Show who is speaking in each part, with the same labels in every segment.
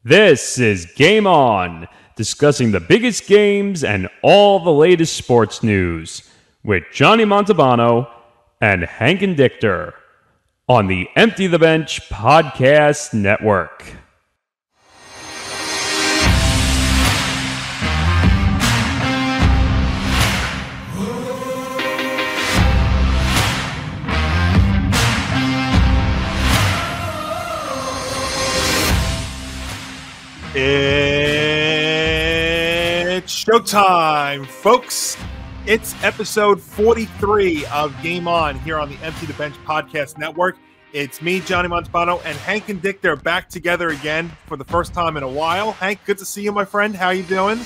Speaker 1: This is Game On, discussing the biggest games and all the latest sports news with Johnny Montalbano and Hank Indictor on the Empty the Bench Podcast Network.
Speaker 2: It's showtime, folks. It's episode 43 of Game On here on the Empty the Bench Podcast Network. It's me, Johnny Montalbano, and Hank Indictor back together again for the first time in a while. Hank, good to see you, my friend. How you doing?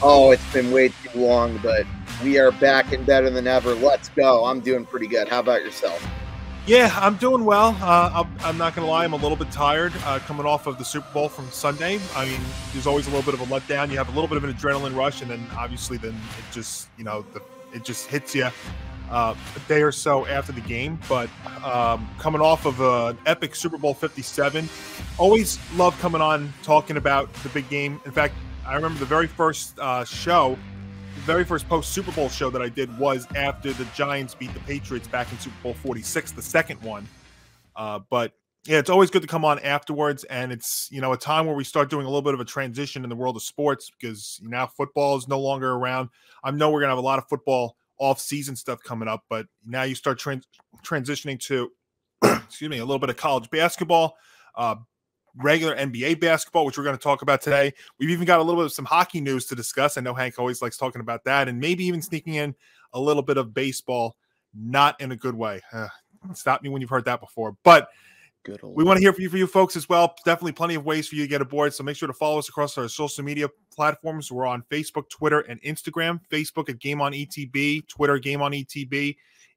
Speaker 3: Oh, it's been way too long, but we are back and better than ever. Let's go. I'm doing pretty good. How about yourself?
Speaker 2: Yeah, I'm doing well. I'm not going to lie. I'm a little bit tired coming off of the Super Bowl from Sunday. I mean, there's always a little bit of a letdown. You have a little bit of an adrenaline rush, and then obviously it just, it just hits you a day or so after the game. But coming off of an epic Super Bowl 57, always love coming on talking about the big game. In fact, I remember the very first the very first post-Super Bowl show that I did was after the Giants beat the Patriots back in Super Bowl 46, the second one. But yeah, it's always good to come on afterwards, and it's, a time where we start doing a little bit of a transition in the world of sports because now football is no longer around. I know we're going to have a lot of football off-season stuff coming up, but now you start transitioning to, excuse me, a little bit of college basketball, regular NBA basketball, which we're going to talk about today. We've even got a little bit of some hockey news to discuss. I know Hank always likes talking about that, and maybe even sneaking in a little bit not in a good way. Stop me when you've heard that before. But we want to hear from you folks as well. Definitely plenty of ways for you to get aboard, so make sure to follow us across our social media platforms. We're on Facebook, Twitter, and Instagram. Facebook at Game On ETB, Twitter Game On ETB,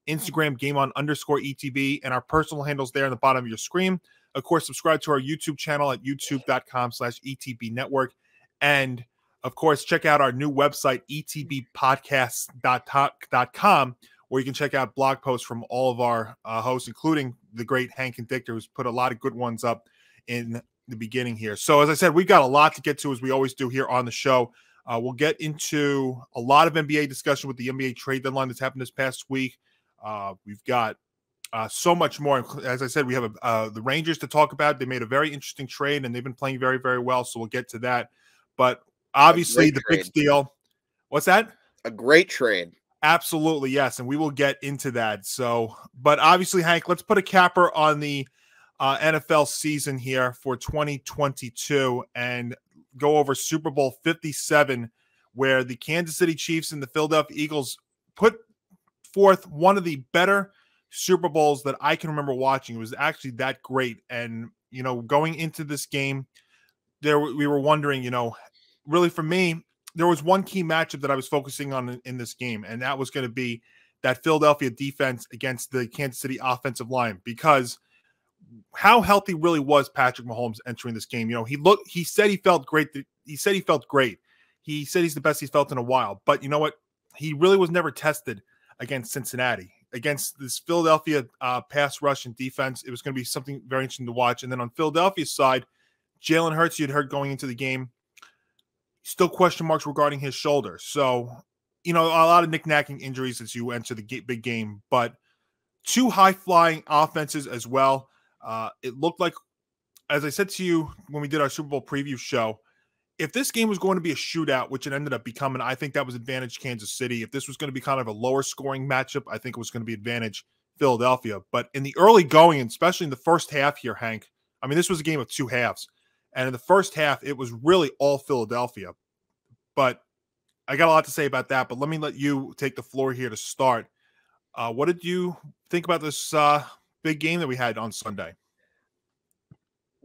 Speaker 2: Instagram Game On _ETB, and our personal handles there in the bottom of your screen. Of course, subscribe to our YouTube channel at youtube.com/ETB Network. And, of course, check out our new website, etbpodcast.com, where you can check out blog posts from all of our hosts, including the great Hank Indictor, who's put a lot of good ones up in the beginning here. So, as I said, we've got a lot to get to, as we always do here on the show. We'll get into a lot of NBA discussion with the NBA trade deadline that's happened this past week. We've got so much more. As I said, we have the Rangers to talk about. They made a very interesting trade, and they've been playing very, very well, so we'll get to that. But obviously the big deal. What's that?
Speaker 3: A great trade.
Speaker 2: Absolutely, yes, and we will get into that. So, but obviously, Hank, let's put a capper on the NFL season here for 2022 and go over Super Bowl 57, where the Kansas City Chiefs and the Philadelphia Eagles put forth one of the better Super Bowls that I can remember watching. It was actually that great. And, going into this game, we were wondering, really for me, there was one key matchup that I was focusing on in this game, and that was going to be that Philadelphia defense against the Kansas City offensive line, because how healthy really was Patrick Mahomes entering this game. He said he felt great. He said he felt great. He said he's the best he's felt in a while. But you know what? He really was never tested against Cincinnati. Against this Philadelphia pass rush and defense, it was going to be something very interesting to watch. And then on Philadelphia's side, Jalen Hurts, you had heard going into the game, still question marks regarding his shoulder. So, a lot of knick-knacking injuries as you enter the big game. But two high-flying offenses as well. It looked like, as I said to you when we did our Super Bowl preview show, if this game was going to be a shootout, which it ended up becoming, I think that was advantage Kansas City. If this was going to be kind of a lower scoring matchup, I think it was going to be advantage Philadelphia. But in the early going, and especially in the first half here, Hank, I mean, this was a game of two halves. And in the first half, it was really all Philadelphia. But I got a lot to say about that. But let me let you take the floor here to start. What did you think about this big game that we had on Sunday?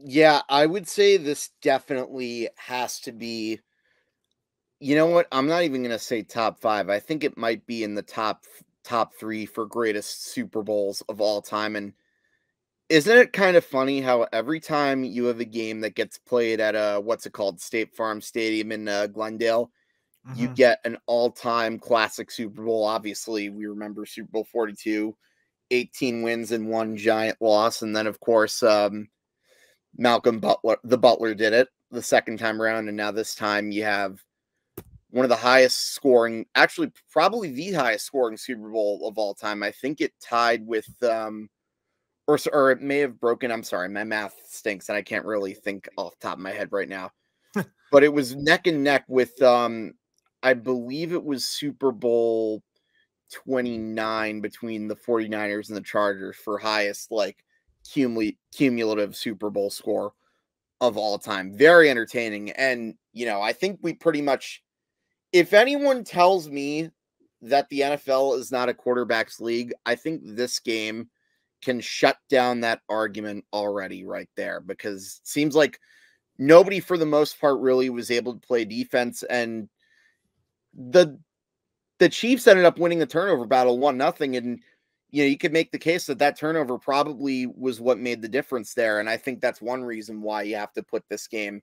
Speaker 3: Yeah, I would say this definitely has to be, you know what? I'm not even going to say top 5. I think it might be in the top 3 for greatest Super Bowls of all time. And isn't it kind of funny how every time you have a game that gets played at State Farm Stadium in Glendale, you get an all-time classic Super Bowl. Obviously, we remember Super Bowl 42, 18 wins and 1 giant loss. And then, of course, Malcolm Butler, the Butler did it. the second time around, and now this time you have one of the highest scoring, actually probably the highest scoring Super Bowl of all time. I think it tied with, or it may have broken. I'm sorry, my math stinks, and I can't really think off the top of my head right now. But it was neck and neck with, I believe it was Super Bowl 29 between the 49ers and the Chargers for highest like cumulative Super Bowl score of all time. Very entertaining. And, I think we pretty much, if anyone tells me that the NFL is not a quarterback's league, I think this game can shut down that argument already right there, because it seems like nobody for the most part really was able to play defense, and the Chiefs ended up winning the turnover battle 1-0, and you could make the case that turnover probably was what made the difference there. And I think that's one reason why you have to put this game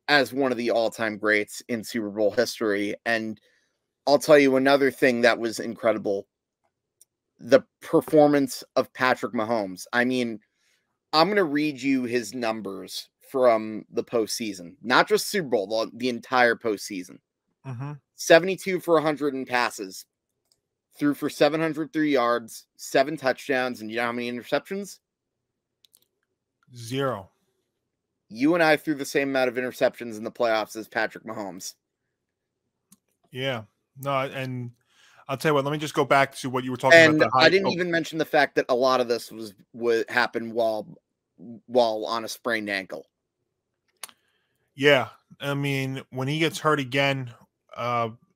Speaker 3: as one of the all-time greats in Super Bowl history. And I'll tell you another thing that was incredible: the performance of Patrick Mahomes. I mean, I'm going to read you his numbers from the postseason, not just Super Bowl, the entire postseason. 72 for 100 in passes, threw for 703 yards, 7 touchdowns, and you know how many interceptions?
Speaker 2: 0.
Speaker 3: You and I threw the same amount of interceptions in the playoffs as Patrick Mahomes.
Speaker 2: Yeah. No, and I'll tell you what, let me just go back to what you were talking about.
Speaker 3: And I didn't even mention the fact that a lot of this would happen while on a sprained ankle.
Speaker 2: Yeah. I mean, when he gets hurt again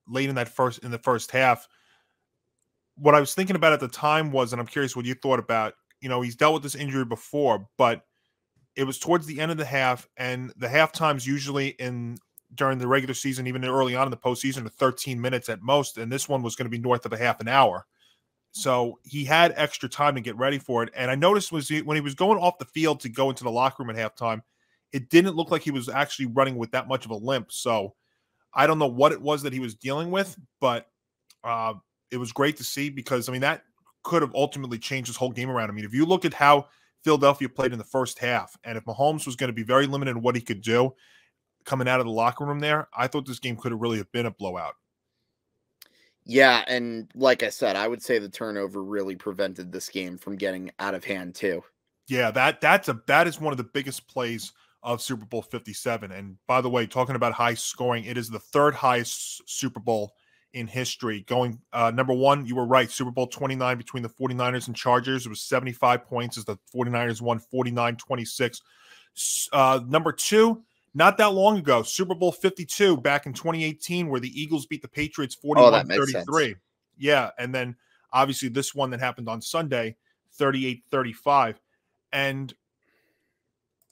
Speaker 2: late in the first half, what I was thinking about at the time was, and I'm curious what you thought about, he's dealt with this injury before, but it was towards the end of the half, and the half times usually during the regular season, even early on in the postseason, are 13 minutes at most, and this one was going to be north of a half an hour. So he had extra time to get ready for it. And I noticed when he was going off the field to go into the locker room at halftime, it didn't look like he was actually running with that much of a limp. So I don't know what it was that he was dealing with, but it was great to see, because, I mean, that could have ultimately changed his whole game around. I mean, if you look at how Philadelphia played in the first half, and if Mahomes was going to be very limited in what he could do coming out of the locker room there, I thought this game could have really been a blowout.
Speaker 3: Yeah, and like I said, I would say the turnover really prevented this game from getting out of hand too.
Speaker 2: Yeah, that is one of the biggest plays of Super Bowl 57. And by the way, talking about high scoring, it is the third highest Super Bowl in history. Going number one, you were right, Super Bowl 29 between the 49ers and Chargers. It was 75 points as the 49ers won 49-26. Number two, not that long ago, Super Bowl 52 back in 2018, where the Eagles beat the Patriots 41-33. Yeah, and then obviously this one that happened on Sunday, 38-35. And,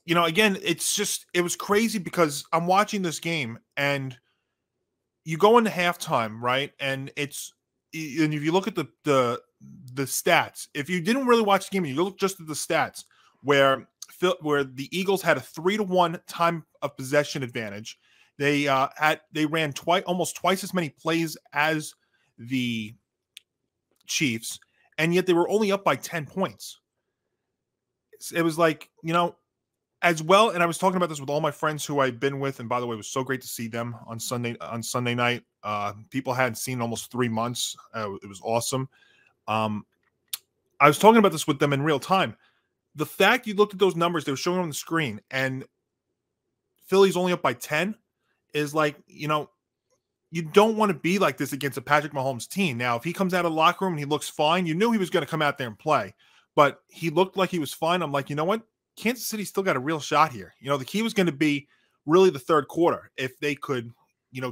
Speaker 2: again, it was crazy, because I'm watching this game, and you go into halftime, right? And if you look at the stats, if you didn't really watch the game and you look just at the stats, where the Eagles had a 3-1 time of possession advantage, they ran almost twice as many plays as the Chiefs, and yet they were only up by 10 points. It was like, as well, and I was talking about this with all my friends who I've been with, and by the way, it was so great to see them on Sunday night. People I hadn't seen in almost 3 months. It was awesome. I was talking about this with them in real time. The fact you looked at those numbers, they were showing on the screen, and Philly's only up by 10 is like, you don't want to be like this against a Patrick Mahomes team. Now, if he comes out of the locker room and he looks fine, you knew he was going to come out there and play, but he looked like he was fine. I'm like, you know what? Kansas City still got a real shot here. The key was going to be really the third quarter. If they could,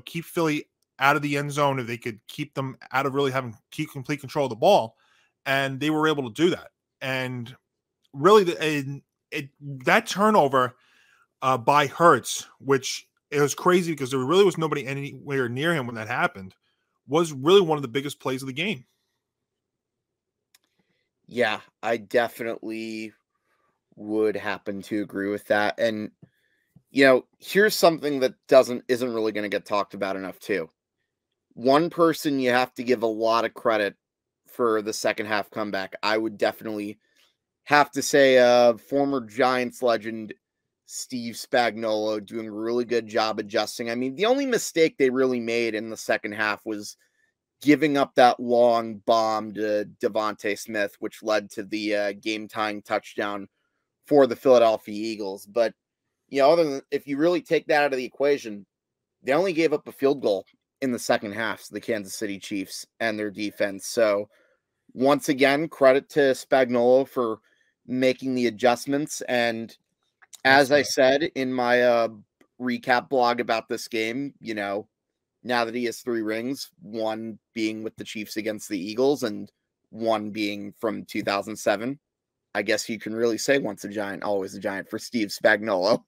Speaker 2: keep Philly out of the end zone, if they could keep them out of really keep complete control of the ball, and they were able to do that. And really, that turnover by Hurts, which it was crazy because there really was nobody anywhere near him when that happened, was really one of the biggest plays of the game.
Speaker 3: Yeah, I definitely would happen to agree with that. And, here's something that isn't really going to get talked about enough too. One person you have to give a lot of credit for the second half comeback, I would definitely have to say former Giants legend Steve Spagnuolo doing a really good job adjusting. I mean, the only mistake they really made in the second half was giving up that long bomb to Devontae Smith, which led to the game-tying touchdown for the Philadelphia Eagles. But, you know, other than, if you really take that out of the equation, they only gave up a field goal in the second half to the Kansas City Chiefs and their defense. So, once again, credit to Spagnuolo for making the adjustments. And as I said in my recap blog about this game, you know, now that he has 3 rings, one being with the Chiefs against the Eagles and one being from 2007, I guess you can really say once a Giant, always a Giant for Steve Spagnuolo.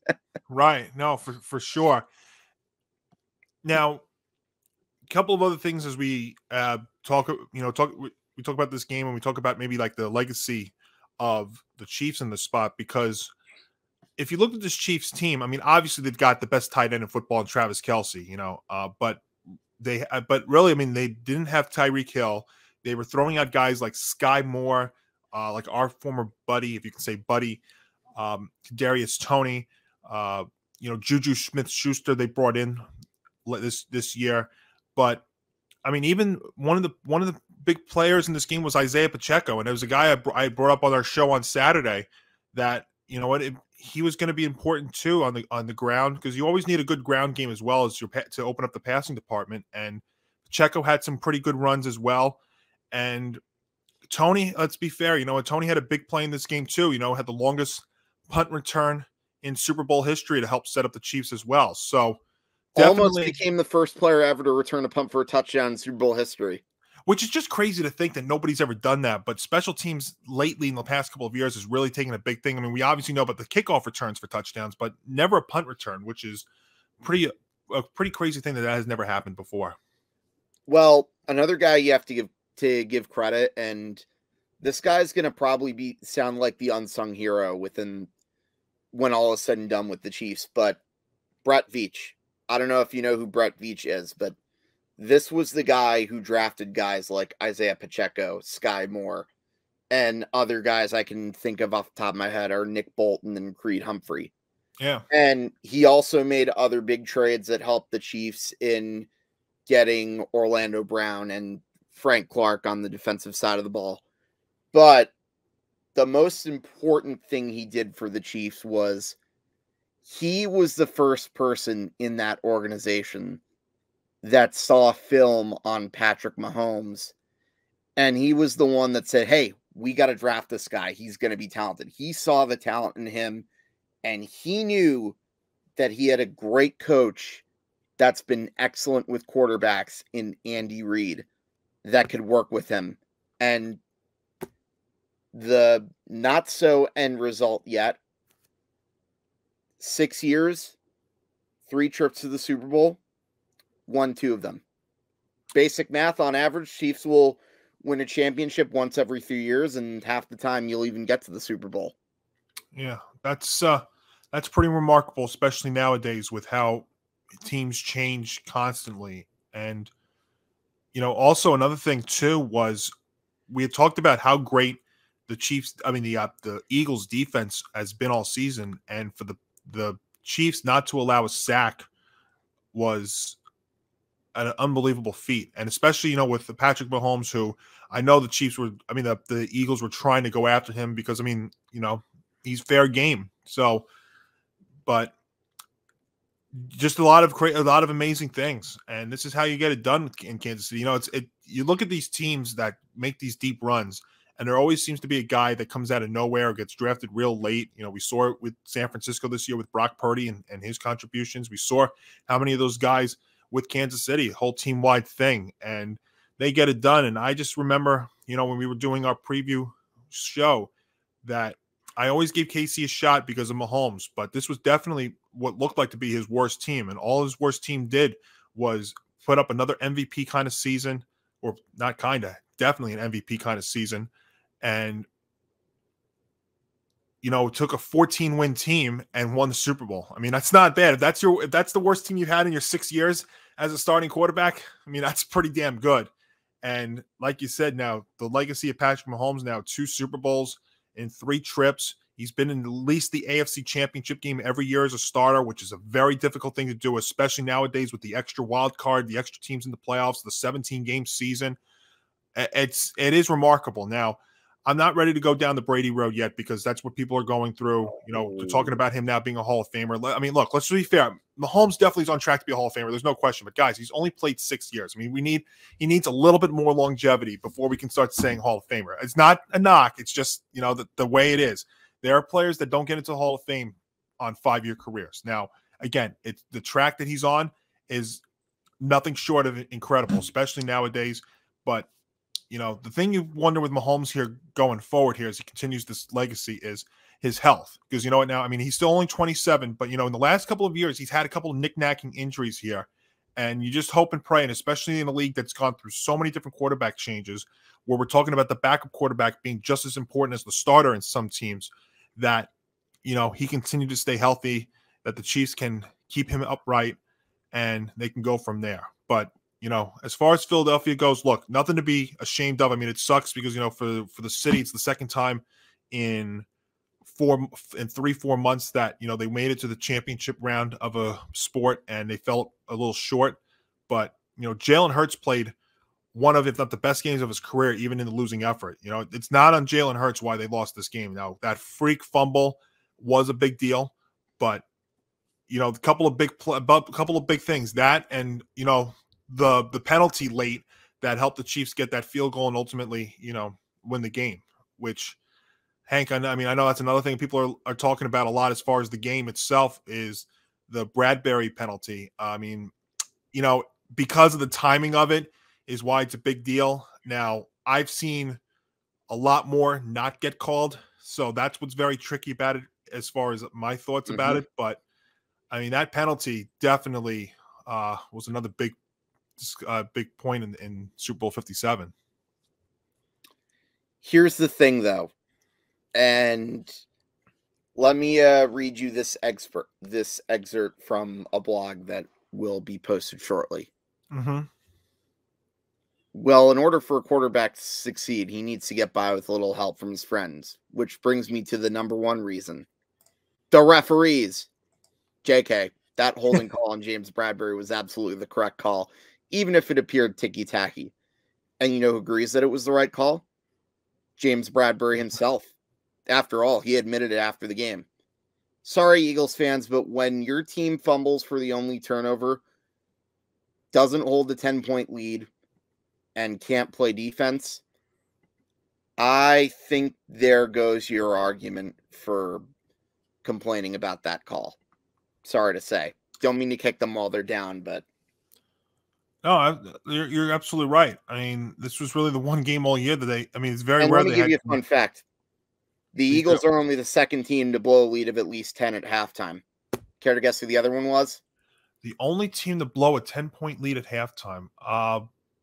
Speaker 2: Right. No, for sure. Now, a couple of other things as we talk about this game, and we talk about maybe like the legacy of the Chiefs in the spot, because if you look at this Chiefs team, I mean, obviously they've got the best tight end in football in Travis Kelce, you know, but really, I mean, they didn't have Tyreek Hill. They were throwing out guys like Sky Moore, like our former buddy, if you can say buddy, Kadarius Toney, you know, Juju Smith-Schuster they brought in this year. But I mean, even one of the big players in this game was Isaiah Pacheco, and there was a guy I brought up on our show on Saturday that, you know what, he was going to be important too on the ground, because you always need a good ground game as well as to open up the passing department. And Pacheco had some pretty good runs as well. And Tony, let's be fair, you know, Tony had a big play in this game too. You know, had the longest punt return in Super Bowl history to help set up the Chiefs as well. So
Speaker 3: almost became the first player ever to return a punt for a touchdown in Super Bowl history.
Speaker 2: Which is just crazy to think that nobody's ever done that. But special teams lately in the past couple of years is really taking a big thing. I mean, we obviously know about the kickoff returns for touchdowns, but never a punt return, which is a pretty crazy thing that has never happened before.
Speaker 3: Well, another guy you have to give credit, and this guy's going to probably sound like the unsung hero when all is said and done with the Chiefs, but Brett Veach. I don't know if you know who Brett Veach is, but this was the guy who drafted guys like Isaiah Pacheco, Sky Moore, and other guys I can think of off the top of my head are Nick Bolton and Creed Humphrey.
Speaker 2: Yeah.
Speaker 3: And he also made other big trades that helped the Chiefs in getting Orlando Brown and Frank Clark on the defensive side of the ball. But the most important thing he did for the Chiefs was he was the first person in that organization that saw film on Patrick Mahomes. And he was the one that said, hey, we got to draft this guy. He's going to be talented. He saw the talent in him, and he knew that he had a great coach that's been excellent with quarterbacks in Andy Reid that could work with him. And the not so end result yet, 6 years, 3 trips to the Super Bowl, won 2 of them. Basic math, on average, Chiefs will win a championship once every 3 years, and half the time you'll even get to the Super Bowl.
Speaker 2: Yeah, that's pretty remarkable, especially nowadays with how teams change constantly. And, you know, also another thing too was we had talked about how great the Chiefs, the Eagles defense has been all season, and for the Chiefs not to allow a sack was an unbelievable feat. And especially, you know, with the Patrick Mahomes, who I know the Eagles were trying to go after him because, I mean, you know, he's fair game. So, but just a lot of amazing things. And this is how you get it done in Kansas City. You know, you look at these teams that make these deep runs, and there always seems to be a guy that comes out of nowhere or gets drafted real late. You know, we saw it with San Francisco this year with Brock Purdy and his contributions. We saw how many of those guys with Kansas City, whole team-wide thing, and they get it done. And I just remember, you know, when we were doing our preview show, that I always gave KC a shot because of Mahomes, but this was definitely what looked like to be his worst team, and all his worst team did was put up another MVP kind of season, or not kind of, definitely an MVP kind of season. And, you know, took a 14-win team and won the Super Bowl. I mean, that's not bad. If that's the worst team you've had in your 6 years as a starting quarterback, I mean, that's pretty damn good. And like you said, now the legacy of Patrick Mahomes, now 2 Super Bowls in 3 trips. He's been in at least the AFC Championship game every year as a starter, which is a very difficult thing to do, especially nowadays with the extra wild card, the extra teams in the playoffs, the 17-game season. It is remarkable. Now, I'm not ready to go down the Brady road yet because that's what people are going through. You know, they're talking about him now being a Hall of Famer. I mean, look, let's be fair. Mahomes definitely is on track to be a Hall of Famer. There's no question. But guys, he's only played 6 years. I mean, he needs a little bit more longevity before we can start saying Hall of Famer. It's not a knock. It's just, you know, the way it is. There are players that don't get into Hall of Fame on 5-year careers. Now, again, it's the track that he's on is nothing short of incredible, especially nowadays. But you know, the thing you wonder with Mahomes here going forward here as he continues this legacy is his health. Because you know what now? I mean, he's still only 27, but, you know, in the last couple of years, he's had a couple of knick-knacking injuries here. And you just hope and pray, and especially in a league that's gone through so many different quarterback changes, where we're talking about the backup quarterback being just as important as the starter in some teams, that, you know, he continue to stay healthy, that the Chiefs can keep him upright, and they can go from there. But you know, as far as Philadelphia goes, look, nothing to be ashamed of. I mean, it sucks because, you know, for the city, it's the second time in 3-4 months that, you know, they made it to the championship round of a sport and they felt a little short. But, you know, Jalen Hurts played one of, if not the best games of his career, even in the losing effort. You know, it's not on Jalen Hurts why they lost this game. Now, that freak fumble was a big deal, but, you know, a couple of big things, that and, you know, the penalty late that helped the Chiefs get that field goal and ultimately, you know, win the game, which, Hank, I mean, I know that's another thing people are talking about a lot as far as the game itself is the Bradbury penalty. I mean, you know, because of the timing of it is why it's a big deal. Now, I've seen a lot more not get called, so that's what's very tricky about it as far as my thoughts about it. But, I mean, that penalty definitely was another big point in Super Bowl 57.
Speaker 3: Here's the thing, though, and let me read you this excerpt from a blog that will be posted shortly. Well, in order for a quarterback to succeed, he needs to get by with a little help from his friends, which brings me to the number one reason. The referees. JK, that holding call on James Bradbury was absolutely the correct call, even if it appeared ticky-tacky. And you know who agrees that it was the right call? James Bradbury himself. After all, he admitted it after the game. Sorry, Eagles fans, but when your team fumbles for the only turnover, doesn't hold the 10-point lead, and can't play defense, I think there goes your argument for complaining about that call. Sorry to say. Don't mean to kick them while they're down, but...
Speaker 2: No, you're absolutely right. I mean, this was really the one game all year that they... I mean, it's very rare.
Speaker 3: Let me give you a fun fact. The Eagles are only the second team to blow a lead of at least 10 at halftime. Care to guess who the other one was?
Speaker 2: The only team to blow a 10-point lead at halftime.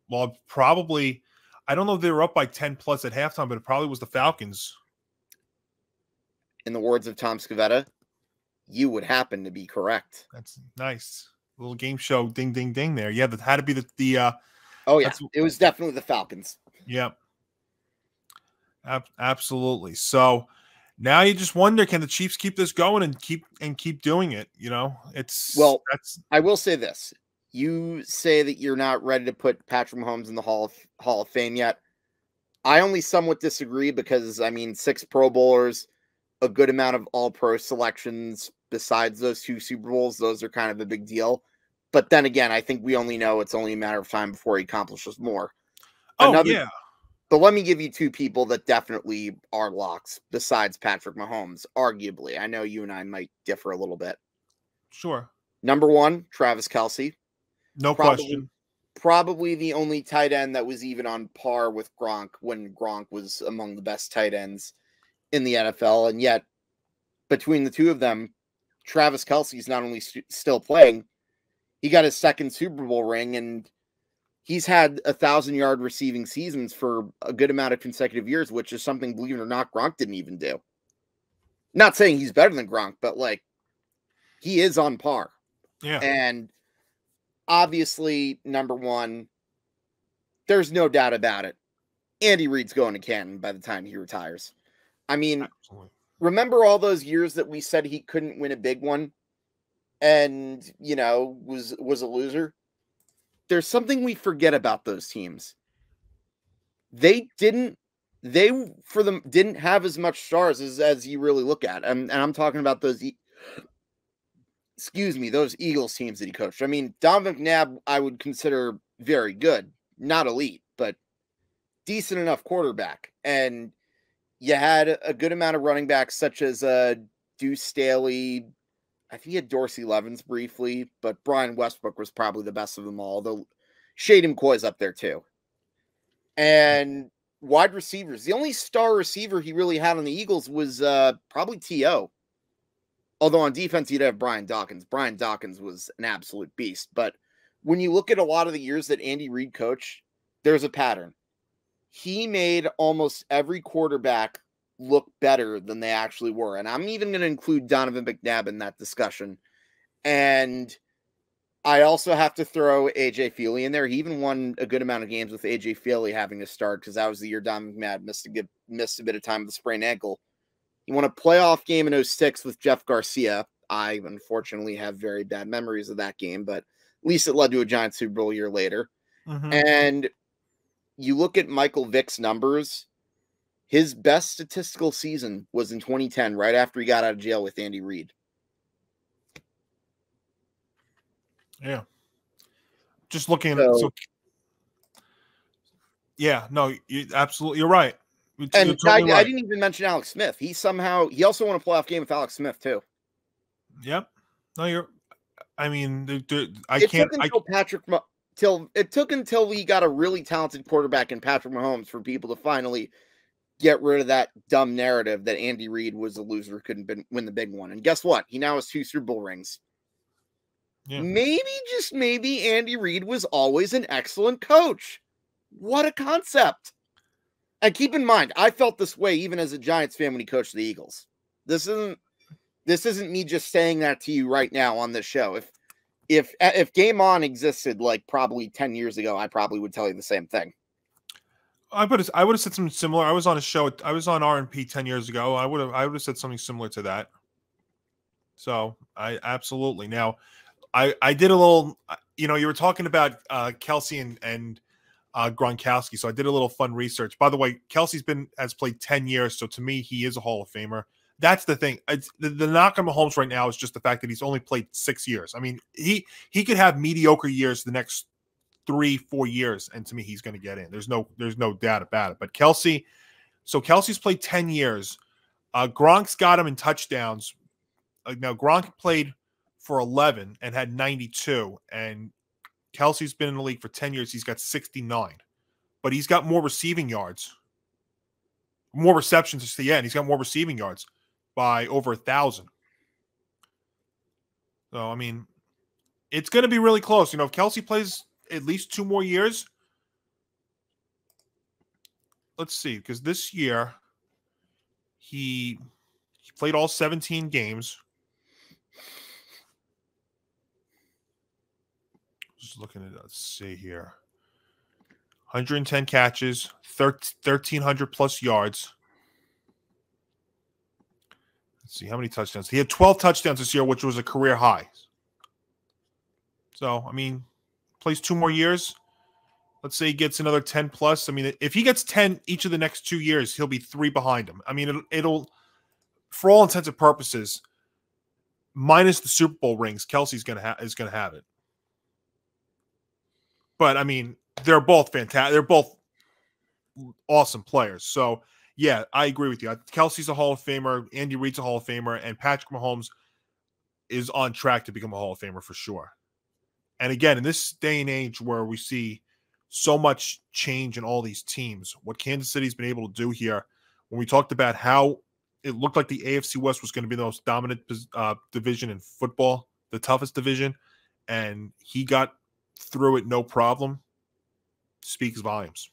Speaker 2: Well, probably... I don't know if they were up by 10 plus at halftime, but it probably was the Falcons.
Speaker 3: In the words of Tom Scavetta, you would happen to be correct.
Speaker 2: That's nice. Little game show ding, ding, ding there. Yeah, that had to be the
Speaker 3: oh, yeah. It was definitely the Falcons.
Speaker 2: Yeah. Absolutely. So now you just wonder, can the Chiefs keep this going and keep doing it? You know, I will say this. You say that you're not ready to put Patrick Mahomes in the Hall of Fame yet. I only somewhat disagree because, I mean, 6 Pro Bowlers, a good amount of All-Pro selections besides those 2 Super Bowls. Those are kind of a big deal. But then again, I think we only know it's only a matter of time before he accomplishes more. Yeah.
Speaker 3: But let me give you 2 people that definitely are locks besides Patrick Mahomes, arguably. I know you and I might differ a little bit.
Speaker 2: Sure.
Speaker 3: Number 1, Travis Kelce.
Speaker 2: No question.
Speaker 3: Probably the only tight end that was even on par with Gronk when Gronk was among the best tight ends in the NFL. And yet, between the 2 of them, Travis Kelce is not only still playing, he got his 2nd Super Bowl ring, and he's had 1,000-yard receiving seasons for a good amount of consecutive years, which is something, believe it or not, Gronk didn't even do. Not saying he's better than Gronk, but, like, he is on par.
Speaker 2: Yeah.
Speaker 3: And obviously, number 1, there's no doubt about it. Andy Reid's going to Canton by the time he retires. I mean, absolutely. remember all those years that we said he couldn't win a big one and, was a loser? There's something we forget about those teams. They didn't have as much stars as you really look at. And I'm talking about those those Eagles teams that he coached. I mean, Donovan McNabb, I would consider very good, not elite, but decent enough quarterback. And you had a good amount of running backs such as Deuce Staley. I think he had Dorsey Levens briefly, but Brian Westbrook was probably the best of them all, though Shady McCoy's up there too. And wide receivers. The only star receiver he really had on the Eagles was probably T.O. Although on defense, he'd have Brian Dawkins. Brian Dawkins was an absolute beast. But when you look at a lot of the years that Andy Reid coached, there's a pattern. He made almost every quarterback look better than they actually were. And I'm even going to include Donovan McNabb in that discussion. And I also have to throw A.J. Feely in there. He even won a good amount of games with A.J. Feely having to start because that was the year Donovan McNabb missed a bit of time with a sprained ankle. He won a playoff game in 2006 with Jeff Garcia. I, unfortunately, have very bad memories of that game, but at least it led to a giant Super Bowl year later. Mm-hmm. And you look at Michael Vick's numbers, his best statistical season was in 2010, right after he got out of jail with Andy Reid.
Speaker 2: Yeah. Just looking at yeah, no, you're right.
Speaker 3: And totally I didn't even mention Alex Smith. He also won a playoff game with Alex Smith too.
Speaker 2: Yep. No,
Speaker 3: it took until we got a really talented quarterback in Patrick Mahomes for people to finally get rid of that dumb narrative that Andy Reid was a loser who couldn't win the big one. And guess what? He now has 2 Super Bowl rings. Yeah. Maybe, just maybe, Andy Reid was always an excellent coach. What a concept. And keep in mind, I felt this way even as a Giants fan when he coached the Eagles. This isn't me just saying that to you right now on this show. If Game On existed like probably 10 years ago, I probably would tell you the same thing.
Speaker 2: I would have said something similar. I was on a show. I was on R&P 10 years ago. I would have said something similar to that. So I absolutely. Now, I did a little. You were talking about Kelsey and Gronkowski. So I did a little fun research. By the way, Kelsey's has played 10 years. So to me, he is a Hall of Famer. That's the thing. The knock on Mahomes right now is just the fact that he's only played 6 years. I mean, he could have mediocre years the next 3-4 years, and to me, he's going to get in. There's no doubt about it. But Kelsey's played 10 years. Gronk's got him in touchdowns. Now Gronk played for 11 and had 92, and Kelsey's been in the league for 10 years. He's got 69, but he's got more receiving yards, more receptions to the end. He's got more receiving yards by over 1,000. So, I mean, it's going to be really close. If Kelsey plays at least 2 more years, let's see, because this year he played all 17 games. Just looking at, let's see here. 110 catches, 1,300 plus yards. Let's see, how many touchdowns? He had 12 touchdowns this year, which was a career high. So, I mean, plays 2 more years. Let's say he gets another 10 plus. I mean, if he gets 10 each of the next 2 years, he'll be 3 behind him. I mean, it'll for all intents and purposes, minus the Super Bowl rings, Kelsey's is gonna have it. But I mean, they're both fantastic. They're both awesome players. So yeah, I agree with you. Kelsey's a Hall of Famer. Andy Reid's a Hall of Famer, and Patrick Mahomes is on track to become a Hall of Famer for sure. And again, in this day and age where we see so much change in all these teams, what Kansas City's been able to do here, when we talked about how it looked like the AFC West was going to be the most dominant division in football, the toughest division, and he got through it no problem, speaks volumes.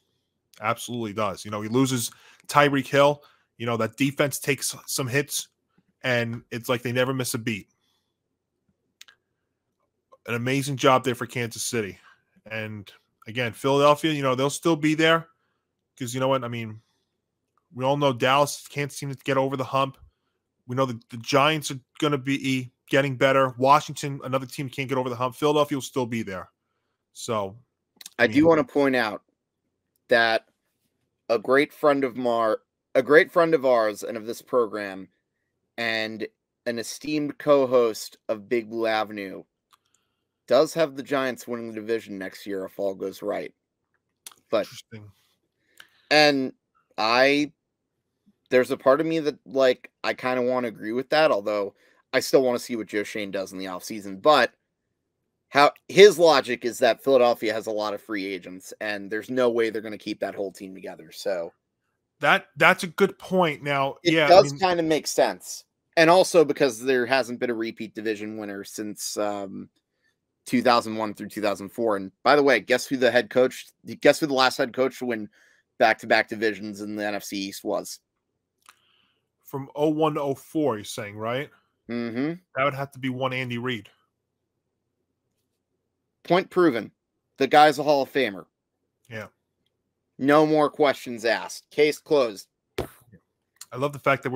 Speaker 2: Absolutely does. He loses Tyreek Hill. That defense takes some hits, and it's like they never miss a beat. An amazing job there for Kansas City. And again, Philadelphia, they'll still be there because you know what? I mean, we all know Dallas can't seem to get over the hump. We know that the Giants are going to be getting better. Washington, another team, can't get over the hump. Philadelphia will still be there. So,
Speaker 3: I do want to point out that a great friend of ours and of this program, and an esteemed co-host of Big Blue Avenue, does have the Giants winning the division next year if all goes right. But
Speaker 2: interesting.
Speaker 3: And there's a part of me that, like, I kind of want to agree with that, although I still want to see what Joe Shane does in the offseason. But how his logic is that Philadelphia has a lot of free agents, and there's no way they're going to keep that whole team together. So
Speaker 2: that's a good point. Now,
Speaker 3: it does kind of make sense. And also because there hasn't been a repeat division winner since 2001 through 2004. And by the way, guess who the last head coach to win back-to-back divisions in the NFC East was?
Speaker 2: From 01 to 04, you're saying, right?
Speaker 3: Mm-hmm.
Speaker 2: That would have to be one Andy Reid.
Speaker 3: Point proven. The guy's a Hall of Famer.
Speaker 2: Yeah.
Speaker 3: No more questions asked. Case closed.
Speaker 2: I love the fact that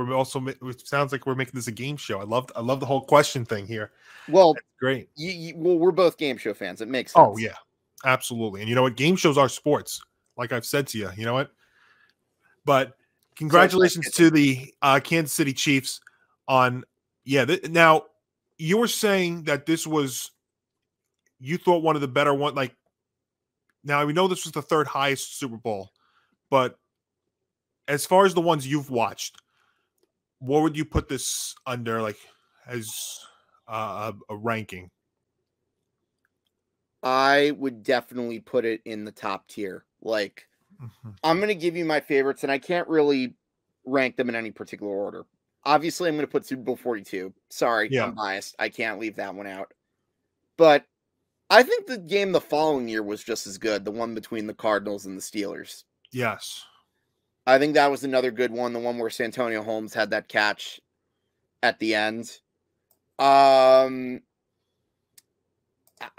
Speaker 2: it sounds like we're making this a game show. I love the whole question thing here.
Speaker 3: Well,
Speaker 2: that's great.
Speaker 3: Well, we're both game show fans. It makes sense.
Speaker 2: Oh, yeah. Absolutely. And you know what? Game shows are sports, like I've said to you. You know what? But congratulations to the Kansas City Chiefs on, now, you were saying that this was, you thought one of the better one, like, now we know this was the third highest Super Bowl, but as far as the ones you've watched, what would you put this under, like, as a ranking?
Speaker 3: I would definitely put it in the top tier. Like, I'm going to give you my favorites, and I can't really rank them in any particular order. Obviously, I'm going to put Super Bowl 42. Sorry, I'm biased. I can't leave that one out. But I think the game the following year was just as good, the one between the Cardinals and the Steelers.
Speaker 2: Yes.
Speaker 3: I think that was another good one, the one where Santonio Holmes had that catch at the end. I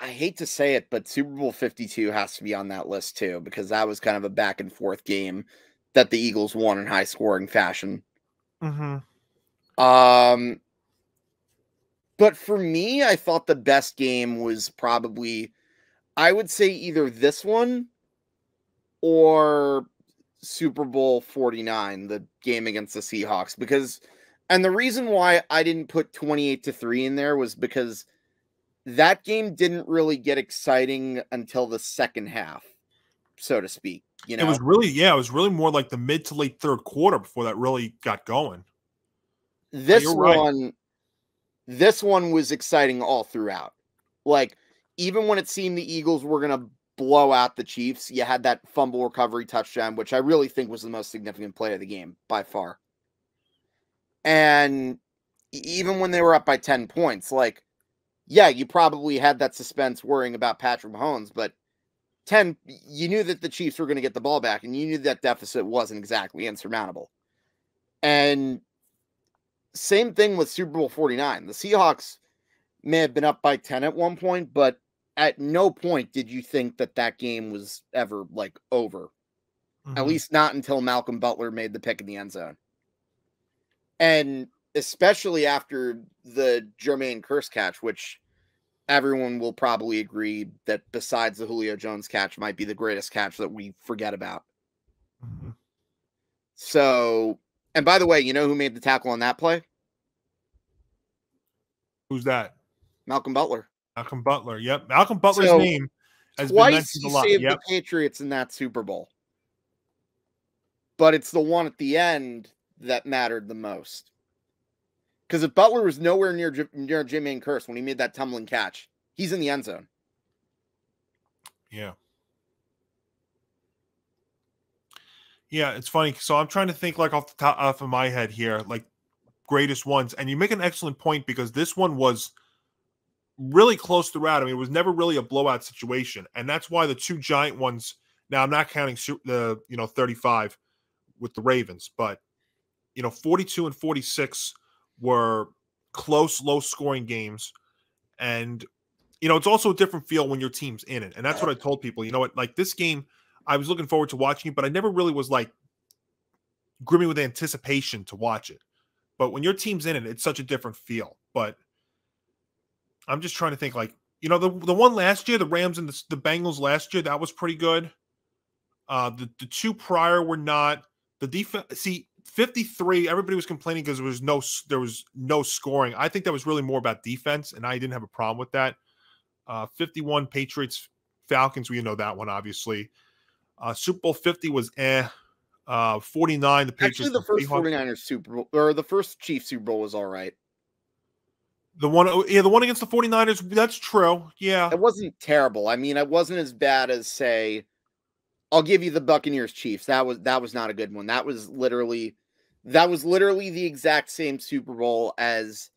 Speaker 3: hate to say it, but Super Bowl 52 has to be on that list too, because that was kind of a back and forth game that the Eagles won in high scoring fashion.
Speaker 2: Mm-hmm.
Speaker 3: But for me, I thought the best game was probably, I would say either this one or Super Bowl 49, the game against the Seahawks, and the reason why I didn't put 28-3 in there was because that game didn't really get exciting until the second half, so to speak. You know,
Speaker 2: it was really more like the mid to late third quarter before that really got going.
Speaker 3: This one was exciting all throughout. Like, even when it seemed the Eagles were going to blow out the Chiefs, you had that fumble recovery touchdown, which I really think was the most significant play of the game by far. And even when they were up by 10 points, like, yeah, you probably had that suspense worrying about Patrick Mahomes, but you knew that the Chiefs were going to get the ball back, and you knew that deficit wasn't exactly insurmountable. And same thing with Super Bowl 49. The Seahawks may have been up by 10 at one point, but at no point did you think that game was ever, like, over. Mm-hmm. At least not until Malcolm Butler made the pick in the end zone. And especially after the Jermaine Kearse catch, which everyone will probably agree that besides the Julio Jones catch might be the greatest catch that we forget about.
Speaker 2: Mm-hmm.
Speaker 3: So, and by the way, you know who made the tackle on that play?
Speaker 2: Who's that?
Speaker 3: Malcolm Butler.
Speaker 2: Malcolm Butler. Yep. Malcolm Butler's name has been mentioned a lot.
Speaker 3: Twice he saved the Patriots in that Super Bowl. But it's the one at the end that mattered the most. Because if Butler was nowhere near Jermaine Kearse when he made that tumbling catch, he's in the end zone.
Speaker 2: Yeah. Yeah, it's funny. So I'm trying to think, like, off of my head here, like, greatest ones. And you make an excellent point, because this one was really close throughout. I mean, it was never really a blowout situation. And that's why the two giant ones, now I'm not counting the 35 with the Ravens, but 42 and 46 were close, low-scoring games. And, it's also a different feel when your team's in it. And that's what I told people. You know what? Like, this game, I was looking forward to watching it, but I never really was, like, gripping with anticipation to watch it. But when your team's in it, it's such a different feel. But I'm just trying to think, like, you know, the one last year, the Rams and the Bengals last year, that was pretty good. The two prior were not. The defense, see, 53. Everybody was complaining because there was no scoring. I think that was really more about defense, and I didn't have a problem with that. 51 Patriots Falcons, we know that one obviously. Super Bowl 50 was 49. The Patriots.
Speaker 3: Actually, the first 49ers Super Bowl or the first Chiefs Super Bowl was all right.
Speaker 2: The one against the 49ers, that's true. Yeah.
Speaker 3: It wasn't terrible. I mean, it wasn't as bad as, say, I'll give you the Buccaneers Chiefs. That was not a good one. That was literally the exact same Super Bowl as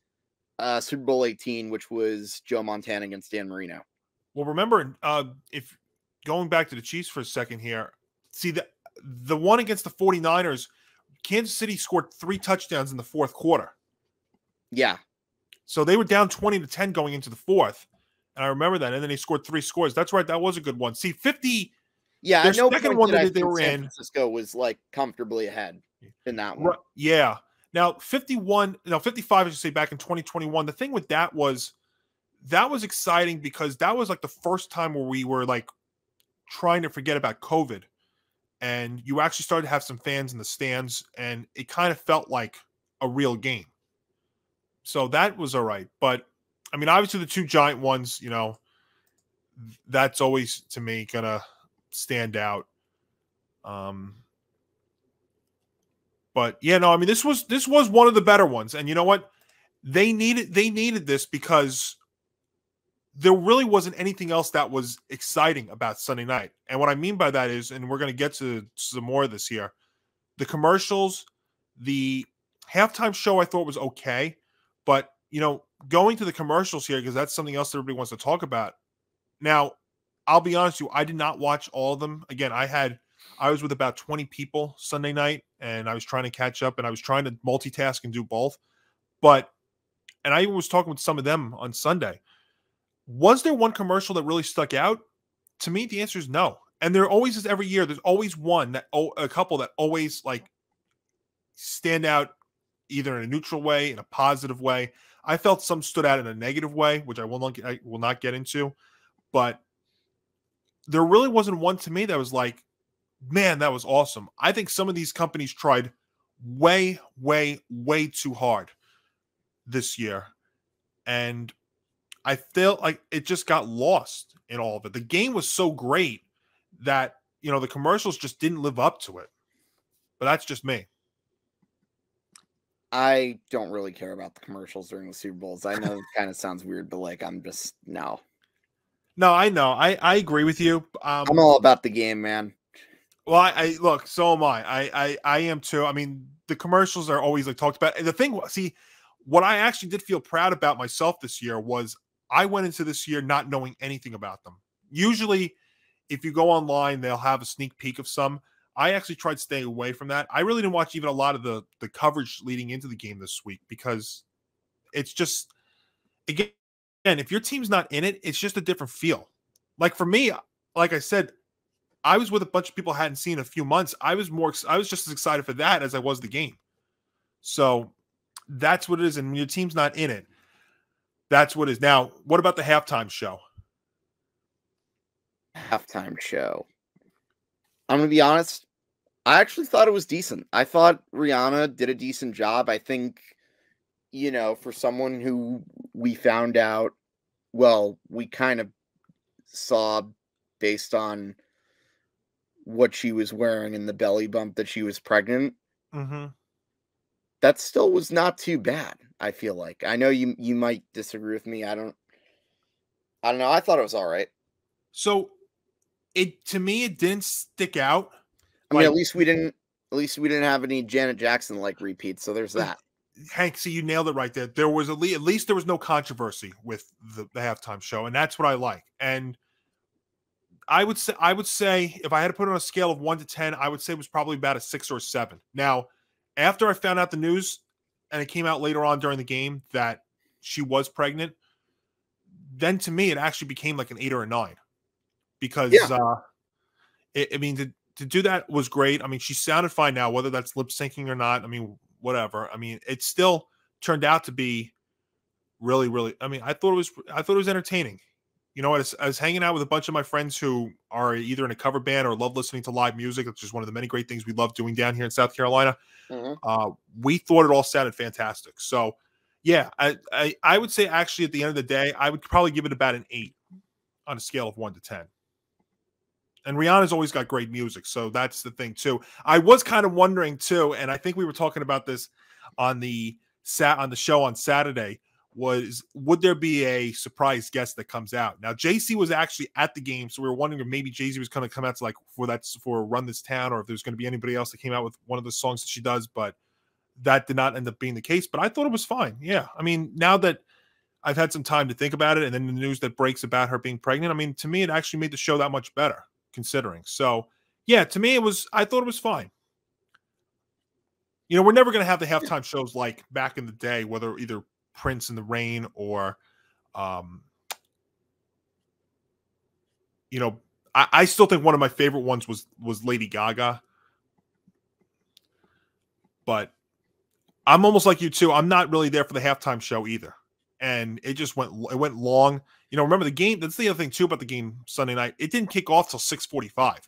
Speaker 3: Super Bowl 18, which was Joe Montana against Dan Marino.
Speaker 2: Well, remember, if going back to the Chiefs for a second here, see the one against the 49ers, Kansas City scored 3 touchdowns in the fourth quarter.
Speaker 3: Yeah.
Speaker 2: So they were down 20-10 going into the fourth. And I remember that. And then they scored 3 scores. That's right. That was a good one. See, 50.
Speaker 3: Yeah,
Speaker 2: their second one that they were
Speaker 3: San
Speaker 2: in.
Speaker 3: Francisco was like comfortably ahead in that one.
Speaker 2: Right, yeah. Now, 55, I should say, back in 2021. The thing with that was exciting because that was like the first time where we were like trying to forget about COVID. And you actually started to have some fans in the stands, and it kind of felt like a real game. So that was all right. But, I mean, obviously the 2 giant ones, you know, that's always, to me, going to stand out. But, yeah, no, I mean, this was one of the better ones. And you know what? They needed this because there really wasn't anything else that was exciting about Sunday night. And what I mean by that is, and we're going to get to some more of this here, the commercials, the halftime show I thought was okay. But, you know, going to the commercials here, because that's something else that everybody wants to talk about. Now, I'll be honest with you, I did not watch all of them. Again, I was with about 20 people Sunday night, and I was trying to catch up, and I was trying to multitask and do both. And I was talking with some of them on Sunday. Was there one commercial that really stuck out? To me, the answer is no. And there always is every year. There's always a couple that always like stand out either in a neutral way, in a positive way. I felt some stood out in a negative way, which I will not get into. But there really wasn't one to me that was like, man, that was awesome. I think some of these companies tried way, way, way too hard this year. And I feel like it just got lost in all of it. The game was so great that, you know, the commercials just didn't live up to it. But that's just me.
Speaker 3: I don't really care about the commercials during the Super Bowls. I know it kind of sounds weird, but like, I'm just, no.
Speaker 2: No, I know. I agree with you.
Speaker 3: I'm all about the game, man.
Speaker 2: Well, I look, so am I. I am too. I mean, the commercials are always like talked about. And the thing, see, what I actually did feel proud about myself this year was I went into this year not knowing anything about them. Usually, if you go online, they'll have a sneak peek of some. I actually tried staying away from that. I really didn't watch even a lot of the coverage leading into the game this week because it's just, again, if your team's not in it, it's just a different feel. Like for me, like I said, I was with a bunch of people I hadn't seen in a few months. I was just as excited for that as I was the game. So that's what it is. And when your team's not in it, that's what it is. Now, what about the halftime show?
Speaker 3: Halftime show. I'm going to be honest. I actually thought it was decent. I thought Rihanna did a decent job. I think, you know, for someone who we found out, well, we kind of saw based on what she was wearing and the belly bump that she was pregnant.
Speaker 2: Mm-hmm.
Speaker 3: That still was not too bad, I feel like. I know you might disagree with me. I don't know. I thought it was all right.
Speaker 2: So to me, it didn't stick out.
Speaker 3: I mean, at least we didn't have any Janet Jackson like repeats. So there's that.
Speaker 2: Hank, see, you nailed it right there. There was at least there was no controversy with the halftime show, and that's what I like. And I would say if I had to put it on a scale of 1 to 10, I would say it was probably about a 6 or 7. Now, after I found out the news, and it came out later on during the game that she was pregnant, then to me it actually became like an 8 or a 9 because I mean to do that was great. I mean, she sounded fine now, whether that's lip syncing or not. I mean, whatever. I mean, it still turned out to be really, really. I mean, I thought it was entertaining. You know, I was hanging out with a bunch of my friends who are either in a cover band or love listening to live music, which is one of the many great things we love doing down here in South Carolina. We thought it all sounded fantastic. So, yeah, I would say actually at the end of the day, I would probably give it about an 8 on a scale of 1 to 10. And Rihanna's always got great music, so that's the thing too. I was kind of wondering too, and I think we were talking about this on the show on Saturday. Would there be a surprise guest that comes out? Now, JC was actually at the game, so we were wondering if maybe JC was going to come out to for Run This Town, or if there's going to be anybody else that came out with one of the songs that she does, but that did not end up being the case. But I thought it was fine. Yeah, I mean, now that I've had some time to think about it, and then the news that breaks about her being pregnant, I mean, to me, it actually made the show that much better, considering. So, yeah, to me, I thought it was fine. You know, we're never going to have the halftime shows like back in the day, whether either Prince in the Rain or, you know, I still think one of my favorite ones was Lady Gaga. But I'm almost like you too. I'm not really there for the halftime show either. And it went long. You know, remember the game? That's the other thing too about the game Sunday night. It didn't kick off till 6:45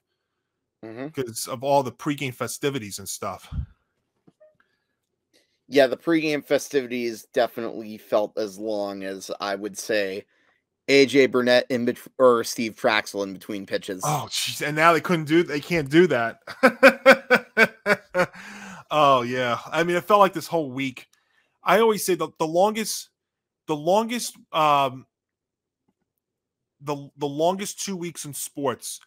Speaker 2: because of all the pregame festivities and stuff.
Speaker 3: Yeah, the pregame festivities definitely felt as long as, I would say, AJ Burnett or Steve Traxel in between pitches.
Speaker 2: Oh, jeez. And now they can't do that. Oh yeah. I mean, it felt like this whole week. I always say the longest 2 weeks in sports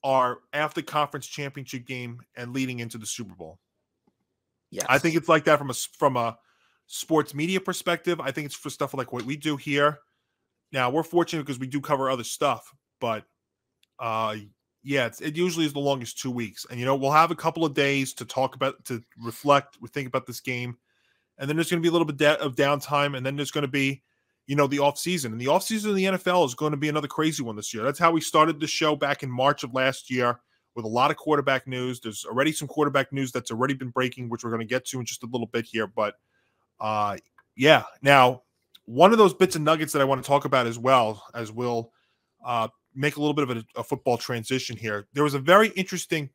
Speaker 2: are after the conference championship game and leading into the Super Bowl.
Speaker 3: Yes.
Speaker 2: I think it's like that from a sports media perspective. I think it's for stuff like what we do here. Now, we're fortunate because we do cover other stuff, but yeah, it usually is the longest 2 weeks. And, you know, we'll have a couple of days to reflect, think about this game. And then there's going to be a little bit of downtime. And then there's going to be, you know, the offseason. And the offseason of the NFL is going to be another crazy one this year. That's how we started the show back in March of last year, with a lot of quarterback news. There's already some quarterback news that's already been breaking, which we're going to get to in just a little bit here. But, yeah. Now, one of those bits and nuggets that I want to talk about as well, as we'll make a little bit of a football transition here. There was a very interesting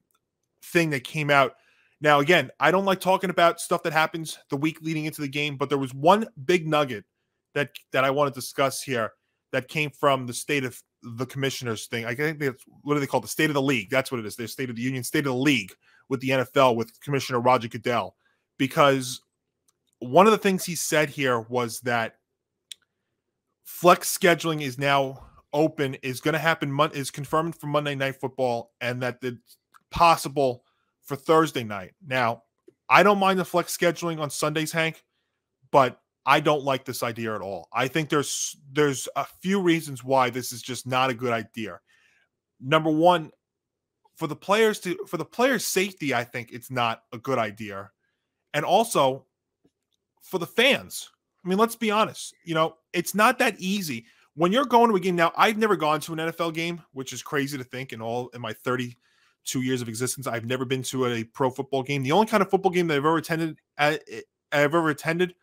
Speaker 2: thing that came out. Now, again, I don't like talking about stuff that happens the week leading into the game, but there was one big nugget that I want to discuss here that came from the state of the commissioners thing. I think that's, what do they call it? The State of the League. That's what it is. Their State of the Union, State of the League with the NFL, with Commissioner Roger Goodell. Because one of the things he said here was that flex scheduling is now open, is going to happen, is confirmed for Monday Night Football, and that it's possible for Thursday night. Now, I don't mind the flex scheduling on Sundays, Hank, but I don't like this idea at all. I think there's a few reasons why this is just not a good idea. Number one, for the players' safety, I think it's not a good idea. And also for the fans. I mean, let's be honest. You know, it's not that easy. When you're going to a game now, I've never gone to an NFL game, which is crazy to think. In my 32 years of existence, I've never been to a pro football game. The only kind of football game that I've ever attended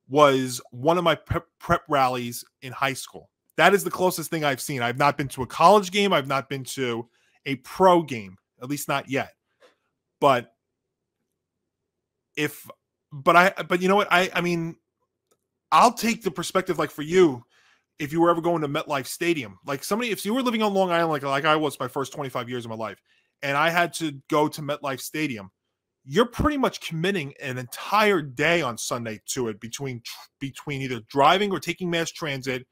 Speaker 2: was one of my prep rallies in high school. That is the closest thing I've seen. I've not been to a college game. I've not been to a pro game, at least not yet. But you know what? I mean, I'll take the perspective, like for you, if you were ever going to MetLife Stadium, like if you were living on Long Island, like I was my first 25 years of my life, and I had to go to MetLife Stadium, you're pretty much committing an entire day on Sunday to it, between either driving or taking mass transit,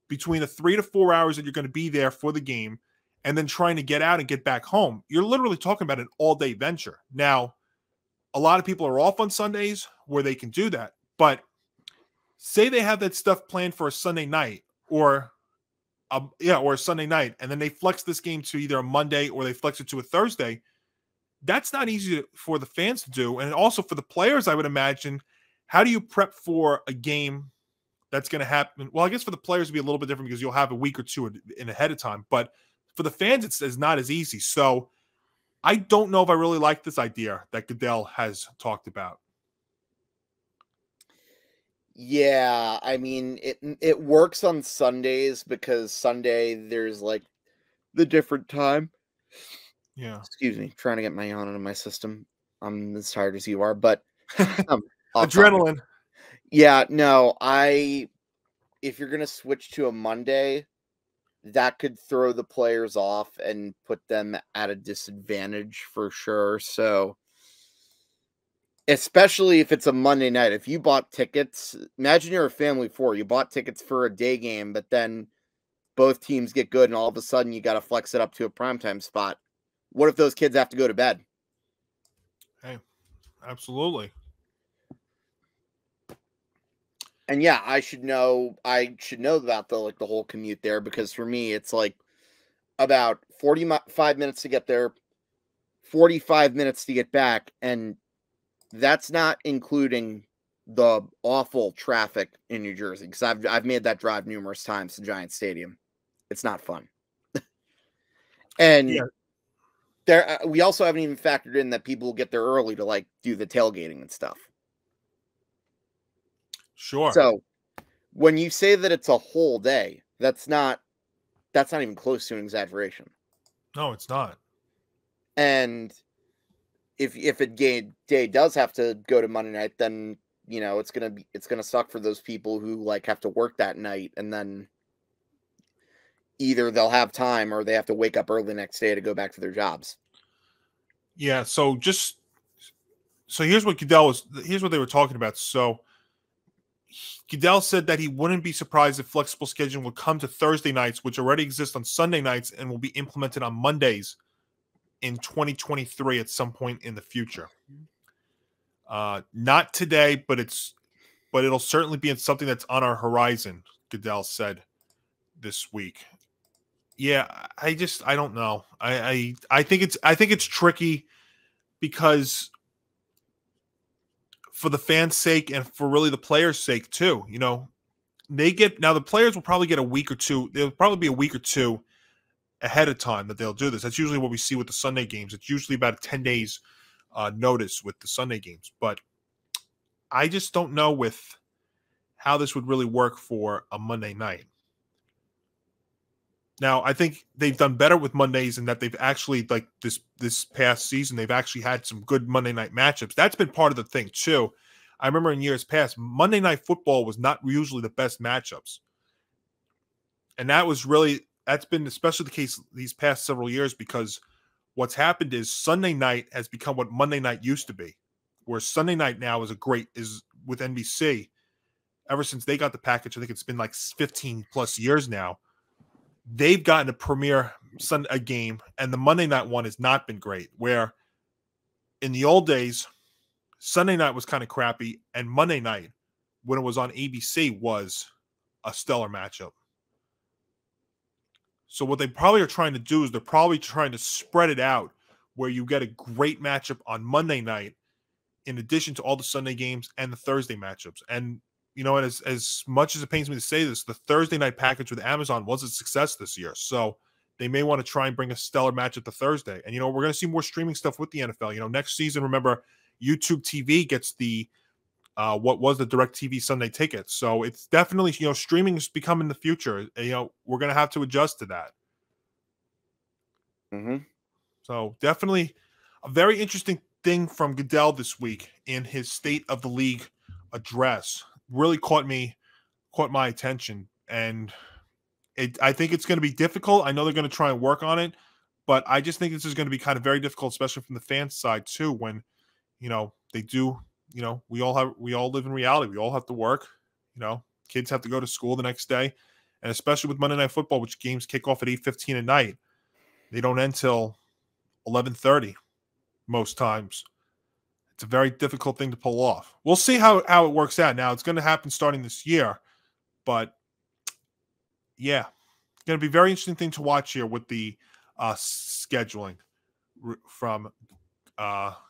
Speaker 2: between the 3 to 4 hours that you're going to be there for the game, and then trying to get out and get back home. You're literally talking about an all-day venture. Now, a lot of people are off on Sundays where they can do that, but say they have that stuff planned for a Sunday night or a Sunday night, and then they flex this game to either a Monday or they flex it to a Thursday. That's not easy for the fans to do. And also for the players, I would imagine, how do you prep for a game that's going to happen? Well, I guess for the players it'd be a little bit different because you'll have a week or two in ahead of time. But for the fans, it's not as easy. So I don't know if I really like this idea that Goodell has talked about.
Speaker 3: Yeah, I mean, it works on Sundays because Sunday there's like the different time.
Speaker 2: Yeah.
Speaker 3: Excuse me, trying to get my yawn out of my system. I'm as tired as you are, but I'll calm down.
Speaker 2: Adrenaline.
Speaker 3: Yeah, no, if you're gonna switch to a Monday, that could throw the players off and put them at a disadvantage for sure. So, especially if it's a Monday night, if you bought tickets, imagine you're a family of four, you bought tickets for a day game, but then both teams get good and all of a sudden you got to flex it up to a primetime spot. What if those kids have to go to bed?
Speaker 2: Hey, absolutely.
Speaker 3: And yeah, I should know about the whole commute there, because for me it's like about 45 minutes to get there, 45 minutes to get back, and that's not including the awful traffic in New Jersey, because I've made that drive numerous times to Giants Stadium. It's not fun. And
Speaker 2: Yeah.
Speaker 3: there we also haven't even factored in that people will get there early to like do the tailgating and stuff.
Speaker 2: Sure.
Speaker 3: So when you say that it's a whole day, that's not even close to an exaggeration.
Speaker 2: No, it's not.
Speaker 3: And if a day does have to go to Monday night, then it's gonna suck for those people who like have to work that night, and then either they'll have time or they have to wake up early the next day to go back to their jobs.
Speaker 2: Yeah. So here's what they were talking about. So Goodell said that he wouldn't be surprised if flexible scheduling would come to Thursday nights, which already exist on Sunday nights and will be implemented on Mondays in 2023 at some point in the future. Not today, but it'll certainly be something that's on our horizon, Goodell said this week. Yeah, I don't know. I think it's tricky because for the fans' sake and for really the players' sake too. The players will probably get a week or two. There'll probably be a week or two ahead of time that they'll do this. That's usually what we see with the Sunday games. It's usually about 10 days notice with the Sunday games. But I just don't know with how this would really work for a Monday night. Now, I think they've done better with Mondays in that they've actually, like this past season, they've actually had some good Monday night matchups. That's been part of the thing, too. I remember in years past, Monday Night Football was not usually the best matchups. And that's been especially the case these past several years, because what's happened is Sunday night has become what Monday night used to be, where Sunday night now is with NBC. Ever since they got the package, I think it's been like 15 plus years now. They've gotten a premier Sunday game, and the Monday night one has not been great. Where in the old days, Sunday night was kind of crappy, and Monday night, when it was on ABC, was a stellar matchup. So what they probably are trying to do is they're probably trying to spread it out where you get a great matchup on Monday night in addition to all the Sunday games and the Thursday matchups. And as much as it pains me to say this, the Thursday night package with Amazon was a success this year. So they may want to try and bring a stellar matchup to Thursday. And, we're going to see more streaming stuff with the NFL. Next season, remember, YouTube TV gets the what was the DirecTV Sunday ticket. So it's definitely, streaming is becoming the future. We're going to have to adjust to that.
Speaker 3: Mm-hmm.
Speaker 2: So definitely a very interesting thing from Goodell this week in his State of the League address. Really caught my attention, and I think it's going to be difficult. I know they're going to try and work on it, but I just think this is going to be kind of very difficult, especially from the fan side too. When they do, we all live in reality. We all have to work. Kids have to go to school the next day, and especially with Monday Night Football, which games kick off at 8:15 at night, they don't end till 11:30 most times. It's a very difficult thing to pull off. We'll see how it works out. Now, it's going to happen starting this year, but yeah, it's going to be a very interesting thing to watch here with the scheduling from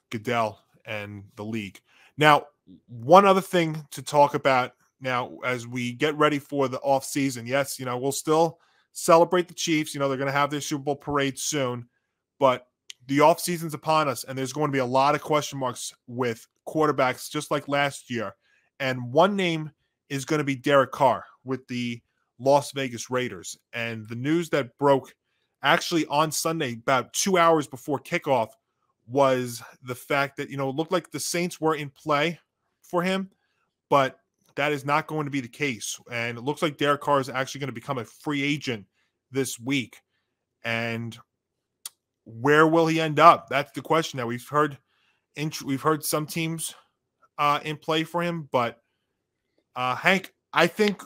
Speaker 2: Goodell and the league. Now, one other thing to talk about now as we get ready for the offseason. Yes, we'll still celebrate the Chiefs. They're going to have their Super Bowl parade soon, but the offseason's upon us, and there's going to be a lot of question marks with quarterbacks just like last year. And one name is going to be Derek Carr with the Las Vegas Raiders. And the news that broke actually on Sunday, about 2 hours before kickoff, was the fact that, it looked like the Saints were in play for him, but that is not going to be the case. And it looks like Derek Carr is actually going to become a free agent this week. And where will he end up? That's the question that we've heard. We've heard some teams in play for him, but Hank, I think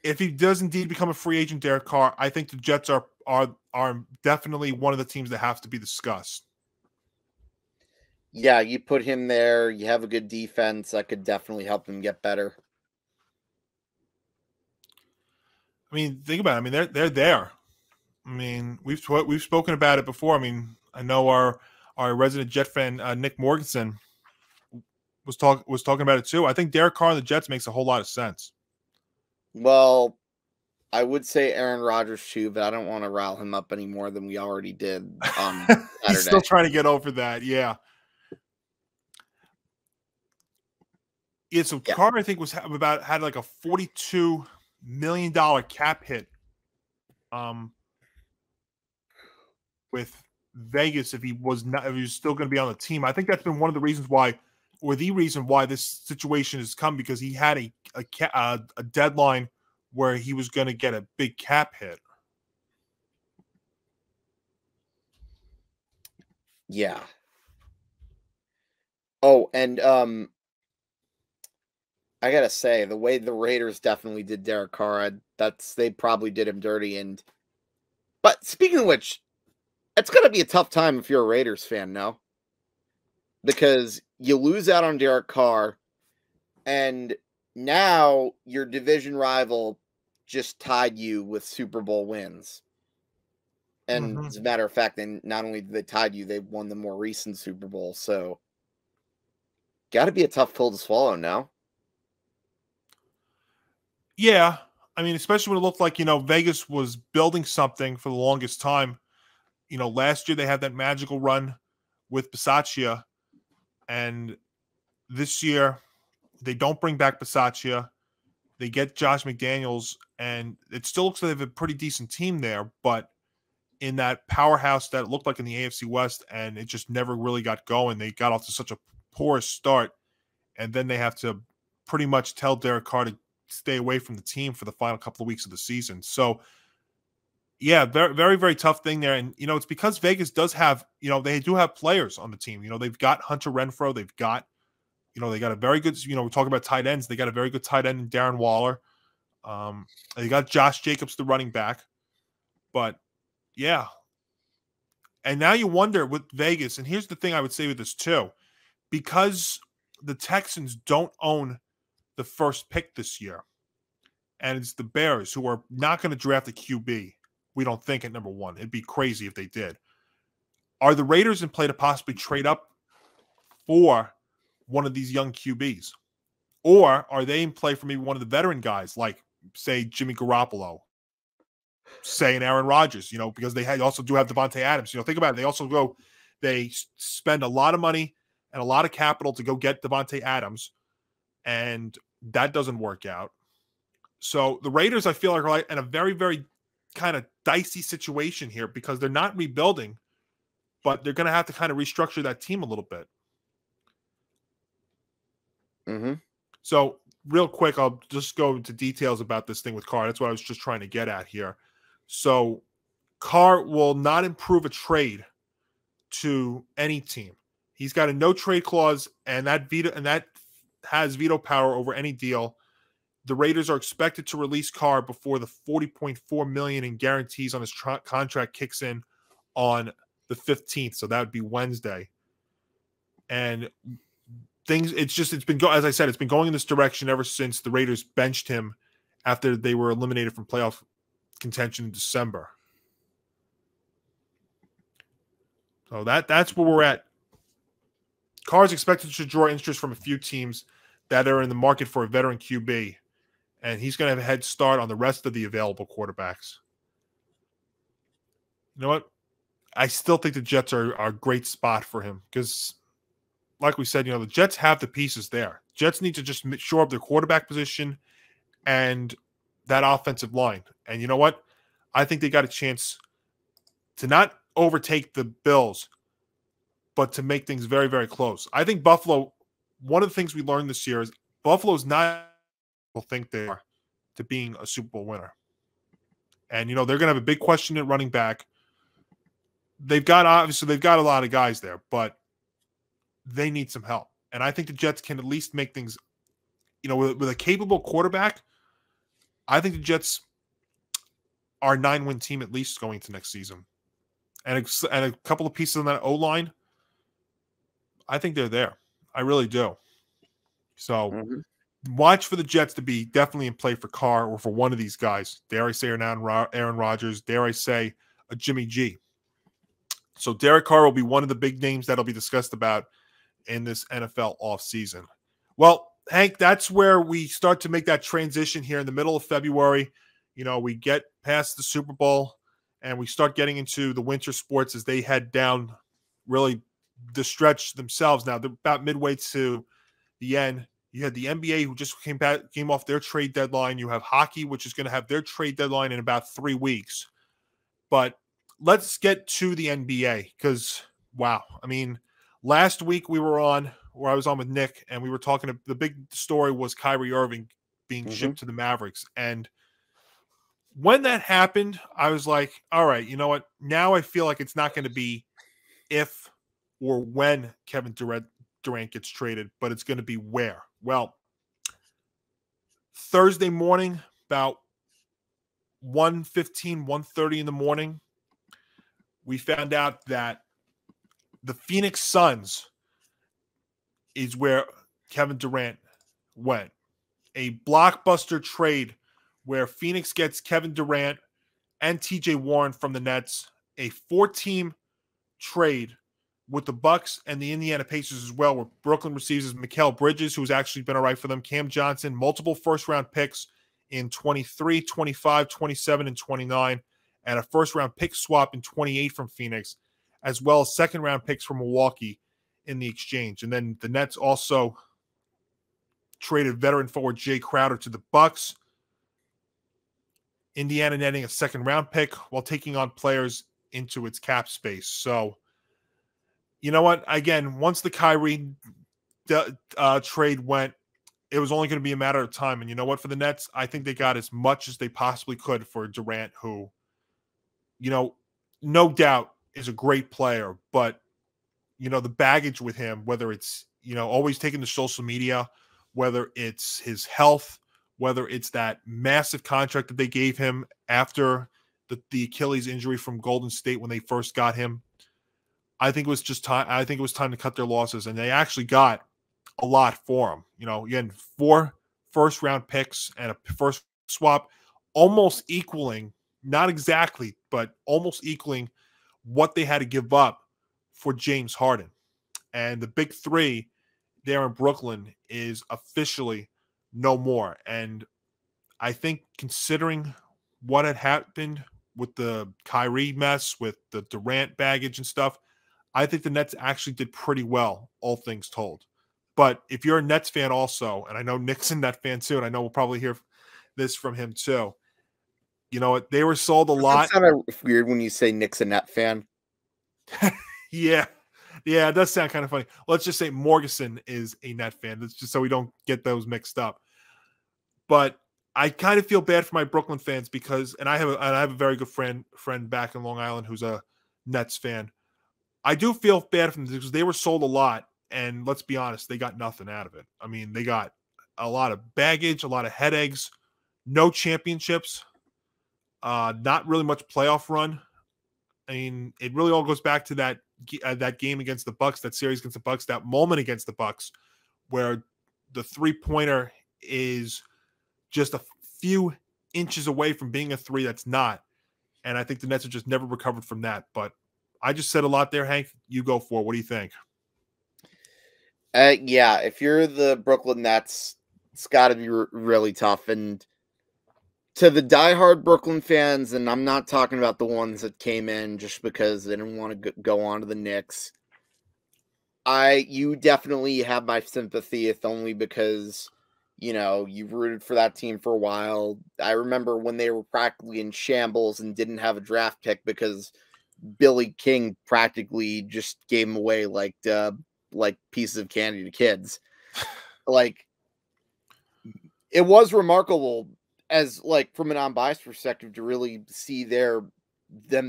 Speaker 2: if he does indeed become a free agent, Derek Carr, I think the Jets are definitely one of the teams that have to be discussed.
Speaker 3: Yeah, you put him there. You have a good defense that could definitely help him get better.
Speaker 2: I mean, think about it. I mean, they're there. I mean, we've spoken about it before. I mean, I know our resident Jet fan Nick Morganson was talking about it too. I think Derek Carr and the Jets makes a whole lot of sense.
Speaker 3: Well, I would say Aaron Rodgers too, but I don't want to rile him up any more than we already did on Saturday.
Speaker 2: He's still trying to get over that. Yeah. Yeah, so Carr, I think, had like a $42 million cap hit with Vegas if he was still going to be on the team. I think that's been one of the reasons why, or the reason why this situation has come, because he had a deadline where he was going to get a big cap hit.
Speaker 3: Yeah. Oh, and I gotta say, the way the Raiders definitely did Derek Carr, they probably did him dirty. But speaking of which, it's gonna be a tough time if you're a Raiders fan, no? Because you lose out on Derek Carr, and now your division rival just tied you with Super Bowl wins. And as a matter of fact, then not only did they tied you, they won the more recent Super Bowl. So, got to be a tough pill to swallow now.
Speaker 2: Yeah, I mean, especially when it looked like, Vegas was building something for the longest time. Last year they had that magical run with Bisaccia, and this year they don't bring back Bisaccia. They get Josh McDaniels, and it still looks like they have a pretty decent team there, but in that powerhouse that it looked like in the AFC West, and it just never really got going. They got off to such a poor start, and then they have to pretty much tell Derek Carr to stay away from the team for the final couple of weeks of the season. So, yeah, very, very, very tough thing there. And, it's because Vegas does have, they do have players on the team. They've got Hunter Renfrow. They've got, they got a very good, we talk about tight ends. They got a very good tight end in Darren Waller. They got Josh Jacobs, the running back. But, yeah. And now you wonder with Vegas, and here's the thing I would say with this too, because the Texans don't own the first pick this year, and it's the Bears who are not going to draft a QB. We don't think at number one. It'd be crazy if they did. Are the Raiders in play to possibly trade up for one of these young QBs? Or are they in play for maybe one of the veteran guys, like, say, Jimmy Garoppolo, say, an Aaron Rodgers, because they also do have Devontae Adams. Think about it. They spend a lot of money and a lot of capital to go get Devontae Adams, and that doesn't work out. So the Raiders, I feel like, are in a very, very kind of dicey situation here because they're not rebuilding, but they're going to have to kind of restructure that team a little bit. So real quick, I'll just go into details about this thing with Carr. That's what I was just trying to get at here. So Carr will not improve a trade to any team. He's got a no trade clause, and that has veto power over any deal. The Raiders are expected to release Carr before the $40.4 million in guarantees on his contract kicks in on the 15th. So that would be Wednesday. And it's been as I said, it's been going in this direction ever since the Raiders benched him after they were eliminated from playoff contention in December. So that's where we're at. Carr is expected to draw interest from a few teams that are in the market for a veteran QB, and he's going to have a head start on the rest of the available quarterbacks. You know what? I still think the Jets are a great spot for him because, like we said, the Jets have the pieces there. Jets need to just shore up their quarterback position and that offensive line. And you know what? I think they got a chance to not overtake the Bills, but to make things very, very close. I think Buffalo, one of the things we learned this year is Buffalo's not people think they are to being a Super Bowl winner. And, they're going to have a big question at running back. They've got a lot of guys there, but they need some help. And I think the Jets can at least make things, with a capable quarterback, I think the Jets are a 9-win team at least going to next season. And a couple of pieces on that O-line, I think they're there. I really do. So watch for the Jets to be definitely in play for Carr or for one of these guys. Dare I say Aaron Rodgers, dare I say a Jimmy G. So Derek Carr will be one of the big names that'll be discussed about in this NFL offseason. Well, Hank, that's where we start to make that transition here in the middle of February. We get past the Super Bowl and we start getting into the winter sports as they head down really the stretch themselves. Now they're about midway to the end. You had the NBA who just came off their trade deadline. You have hockey, which is going to have their trade deadline in about 3 weeks. But let's get to the NBA because, wow. I mean, last week I was on with Nick, and we were talking, the big story was Kyrie Irving being shipped to the Mavericks. And when that happened, I was like, all right, you know what? Now I feel like it's not going to be if or when Kevin Durant gets traded, but it's going to be where. Well, Thursday morning, about 1:30 in the morning, we found out that the Phoenix Suns is where Kevin Durant went. A blockbuster trade where Phoenix gets Kevin Durant and TJ Warren from the Nets, a 4-team trade with the Bucks and the Indiana Pacers as well, where Brooklyn receives Mikal Bridges, who's actually been all right for them, Cam Johnson, multiple first-round picks in 23, 25, 27, and 29, and a first-round pick swap in 28 from Phoenix, as well as second-round picks from Milwaukee in the exchange. And then the Nets also traded veteran forward Jay Crowder to the Bucks. Indiana netting a second-round pick while taking on players into its cap space. So, you know what? Again, once the Kyrie trade went, it was only going to be a matter of time. And you know what? For the Nets, I think they got as much as they possibly could for Durant, who, no doubt is a great player. But, the baggage with him, whether it's, always taking to social media, whether it's his health, whether it's that massive contract that they gave him after the Achilles injury from Golden State when they first got him, I think it was just time. I think it was time to cut their losses, and they actually got a lot for him. Again, 4 first-round picks and a first swap, almost equaling, not exactly, but almost equaling what they had to give up for James Harden. And the big 3 there in Brooklyn is officially no more. And I think considering what had happened with the Kyrie mess, with the Durant baggage and stuff, I think the Nets actually did pretty well, all things told. But if you're a Nets fan also, and I know Nick's a Nets fan too, and I know we'll probably hear this from him too, you know what? They were sold a lot.
Speaker 3: It's kind of weird when you say Nick's a Nets fan.
Speaker 2: Yeah, it does sound kind of funny. Let's just say Morganson is a Net fan. That's just so we don't get those mixed up. But I kind of feel bad for my Brooklyn fans because, and I have a very good friend back in Long Island who's a Nets fan. I do feel bad for them because they were sold a lot, and let's be honest, they got nothing out of it. I mean, they got a lot of baggage, a lot of headaches, no championships, not really much playoff run. I mean, it really all goes back to that game against the Bucks, that series against the Bucks, that moment against the Bucks, where the 3-pointer is just a few inches away from being a 3 that's not. And I think the Nets have just never recovered from that. But I just said a lot there, Hank. You go for it. What do you think?
Speaker 3: Yeah, if you're the Brooklyn Nets, it's got to be really tough. And to the diehard Brooklyn fans, and I'm not talking about the ones that came in just because they didn't want to go on to the Knicks, You definitely have my sympathy, if only because, you've rooted for that team for a while. I remember when they were practically in shambles and didn't have a draft pick because Billy King practically just gave them away like pieces of candy to kids. Like, it was remarkable as from an unbiased perspective to really see them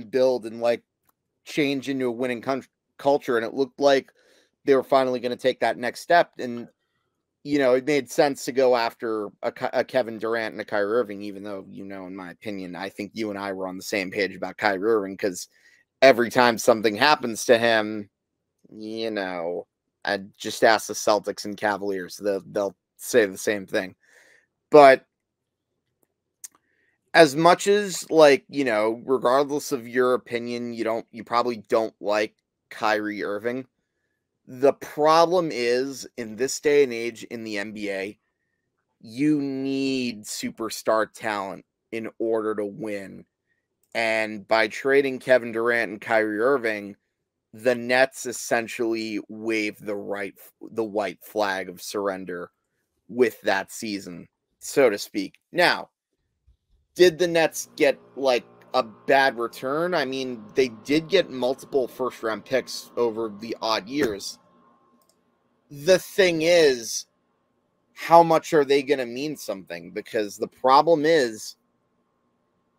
Speaker 3: build and change into a winning culture, and it looked like they were finally going to take that next step. And it made sense to go after a Kevin Durant and a Kyrie Irving, even though, in my opinion, I think you and I were on the same page about Kyrie Irving, because every time something happens to him, I just ask the Celtics and Cavaliers. They'll say the same thing. But as much as regardless of your opinion, you probably don't like Kyrie Irving. The problem is, in this day and age in the NBA, you need superstar talent in order to win. And by trading Kevin Durant and Kyrie Irving, the Nets essentially waved the white flag of surrender with that season, so to speak. Now, did the Nets get a bad return? I mean, they did get multiple first-round picks over the odd years. The thing is, how much are they going to mean something? Because the problem is,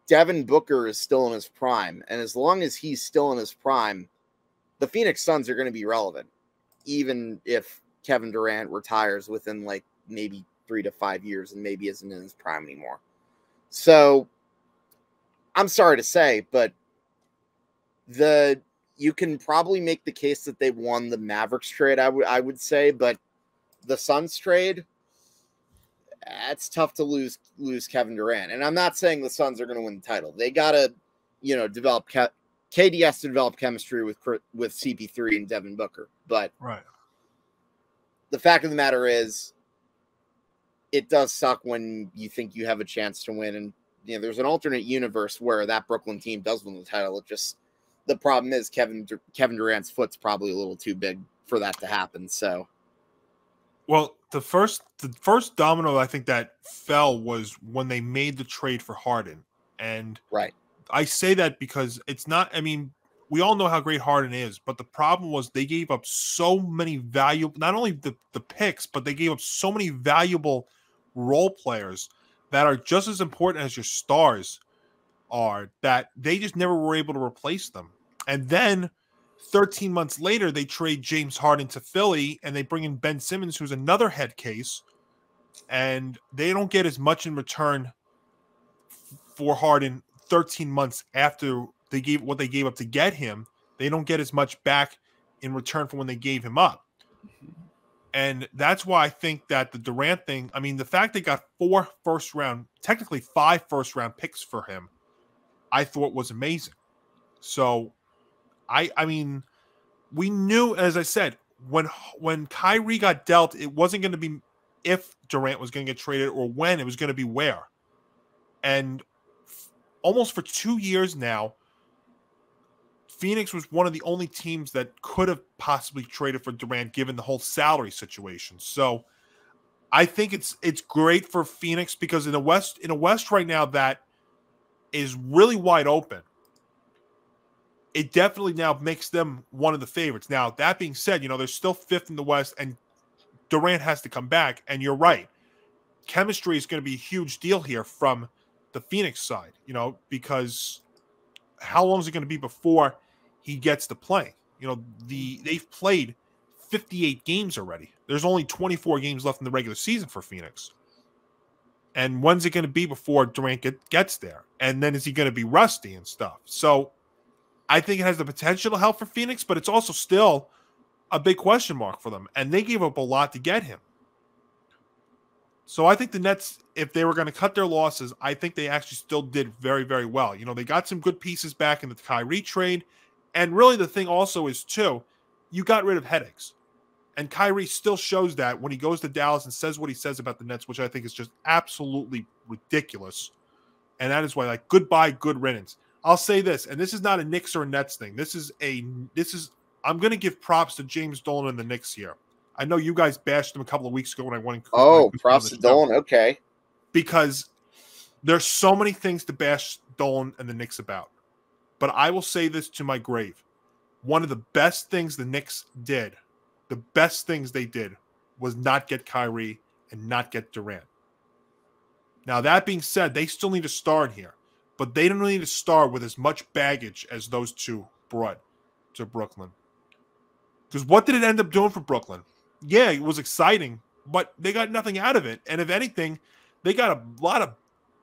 Speaker 3: Devin Booker is still in his prime. And as long as he's still in his prime, the Phoenix Suns are going to be relevant, even if Kevin Durant retires within maybe 3 to 5 years and maybe isn't in his prime anymore. So I'm sorry to say, but you can probably make the case that they won the Mavericks trade, I would say, but the Suns trade, it's tough to lose Kevin Durant. And I'm not saying the Suns are going to win the title. They got to, develop KD has to develop chemistry with CP3 and Devin Booker. But
Speaker 2: right.
Speaker 3: The fact of the matter is, it does suck when you think you have a chance to win. And there's an alternate universe where that Brooklyn team does win the title. The problem is Kevin Durant's foot's probably a little too big for that to happen. So,
Speaker 2: well, the first domino I think that fell was when they made the trade for Harden. And
Speaker 3: right.
Speaker 2: I say that because it's not, I mean, we all know how great Harden is, but the problem was they gave up so many valuable, not only the picks, but they gave up so many valuable role players that are just as important as your stars are, that they just never were able to replace them. And then 13 months later, they trade James Harden to Philly, and they bring in Ben Simmons, who's another head case, and they don't get as much in return for Harden 13 months after they gave what they gave up to get him. They don't get as much back in return for when they gave him up. And that's why I think that the Durant thing, I mean, the fact they got technically 5 first-round picks for him, I thought was amazing. So, I mean, we knew, as I said, when Kyrie got dealt, it wasn't going to be if Durant was going to get traded or when, it was going to be where. And almost for 2 years now, Phoenix was one of the only teams that could have possibly traded for Durant given the whole salary situation. So I think it's great for Phoenix because in a West right now that is really wide open, it definitely now makes them one of the favorites. Now, that being said, they're still 5th in the West and Durant has to come back. And you're right. Chemistry is going to be a huge deal here from the Phoenix side, because how long is it going to be before he gets to play? They've played 58 games already. There's only 24 games left in the regular season for Phoenix. And when's it going to be before Durant gets there? And then is he going to be rusty and stuff? So I think it has the potential to help for Phoenix, but it's also still a big question mark for them. And they gave up a lot to get him. So I think the Nets, if they were going to cut their losses, I think they actually still did very, very well. They got some good pieces back in the Kyrie trade. And really the thing also is, too, you got rid of headaches. And Kyrie still shows that when he goes to Dallas and says what he says about the Nets, which I think is just absolutely ridiculous. And that is why, goodbye, good riddance. I'll say this, and this is not a Knicks or a Nets thing. This is I'm going to give props to James Dolan and the Knicks here. I know you guys bashed him a couple of weeks ago when I went.
Speaker 3: Props to Dolan. Okay.
Speaker 2: Because there's so many things to bash Dolan and the Knicks about. But I will say this to my grave. One of the best things the Knicks did, the best things they did, was not get Kyrie and not get Durant. Now, that being said, they still need a star in here. But they don't need a star with as much baggage as those two brought to Brooklyn. Because what did it end up doing for Brooklyn? Yeah, it was exciting, but they got nothing out of it. And if anything, they got a lot of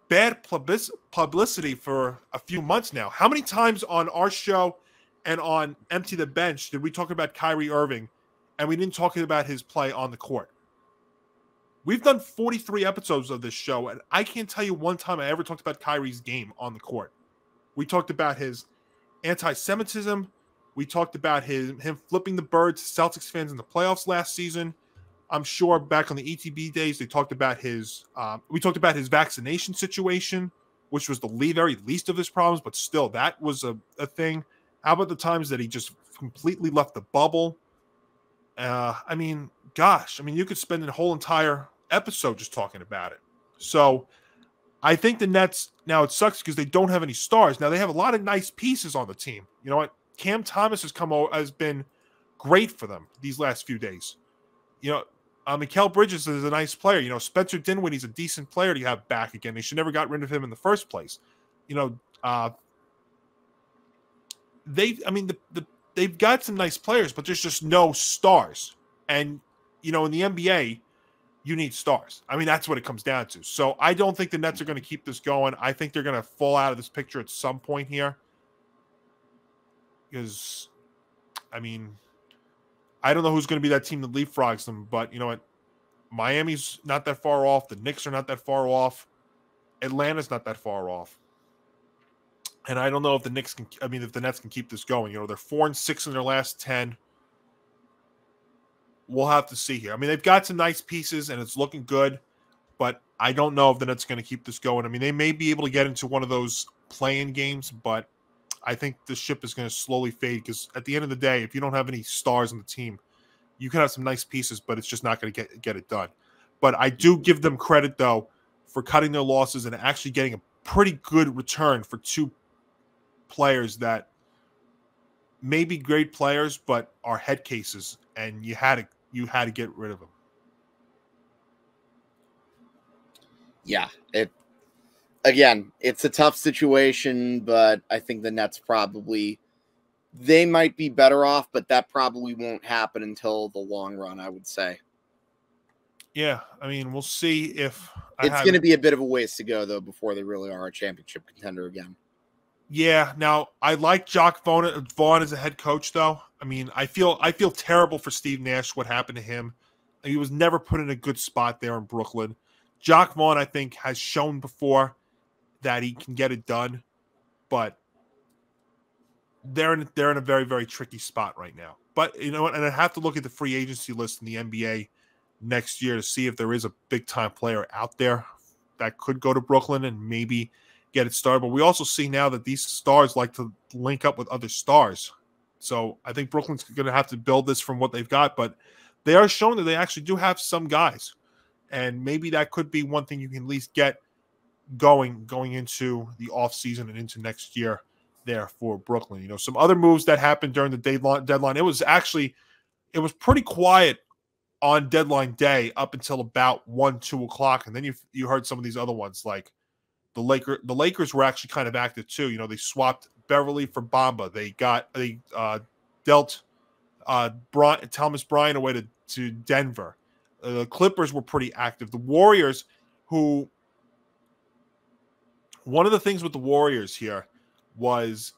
Speaker 2: bad publicity for a few months now. How many times on our show and on Empty the Bench did we talk about Kyrie Irving and we didn't talk about his play on the court? We've done 43 episodes of this show, and I can't tell you one time I ever talked about Kyrie's game on the court. We talked about his anti-Semitism. We talked about him flipping the bird to Celtics fans in the playoffs last season. I'm sure back on the ETB days, they talked about his vaccination situation, which was the very least of his problems, but still, that was a thing. How about the times that he just completely left the bubble? You could spend a whole entire episode just talking about it. So I think the Nets, now it sucks because they don't have any stars. Now they have a lot of nice pieces on the team. You know what? Cam Thomas has been great for them these last few days. You know, Mikal Bridges is a nice player. You know, Spencer Dinwiddie's a decent player to have back again. They should never got rid of him in the first place. You know, they've got some nice players, but there's just no stars. And, you know, in the NBA, you need stars. I mean, that's what it comes down to. So I don't think the Nets are going to keep this going. I think they're going to fall out of this picture at some point here. Because, I mean, I don't know who's going to be that team that leapfrogs them, but you know what? Miami's not that far off. The Knicks are not that far off. Atlanta's not that far off. And I don't know if the Nets can keep this going. You know, they're 4-6 in their last 10. We'll have to see here. I mean, they've got some nice pieces, and it's looking good, but I don't know if the Nets are going to keep this going. I mean, they may be able to get into one of those play-in games, but I think the ship is going to slowly fade because at the end of the day, if you don't have any stars on the team, you can have some nice pieces, but it's just not going to get it done. But I do give them credit, though, for cutting their losses and actually getting a pretty good return for two players that may be great players, but are head cases, and you had to get rid of them.
Speaker 3: Yeah, it's a tough situation, but I think the Nets they might be better off, but that probably won't happen until the long run, I would say.
Speaker 2: Yeah, I mean, we'll see if
Speaker 3: it's going to be a bit of a ways to go, though, before they really are a championship contender again.
Speaker 2: Yeah, now I like Jacques Vaughn as a head coach, though. I mean, I feel terrible for Steve Nash, what happened to him. He was never put in a good spot there in Brooklyn. Jacques Vaughn, I think, has shown before that he can get it done, but they're in a very, very tricky spot right now. But you know what? And I have to look at the free agency list in the NBA next year to see if there is a big-time player out there that could go to Brooklyn and maybe get it started. But we also see now that these stars like to link up with other stars. So I think Brooklyn's going to have to build this from what they've got, but they are showing that they actually do have some guys. And maybe that could be one thing you can at least get going into the offseason and into next year there for Brooklyn. You know, some other moves that happened during the deadline. It was pretty quiet on deadline day up until about 1-2 o'clock. And then you heard some of these other ones, like the Lakers were actually kind of active too. You know, they swapped Beverly for Bamba. They dealt Thomas Bryant away to Denver. The Clippers were pretty active. The Warriors, one of the things with the Warriors here was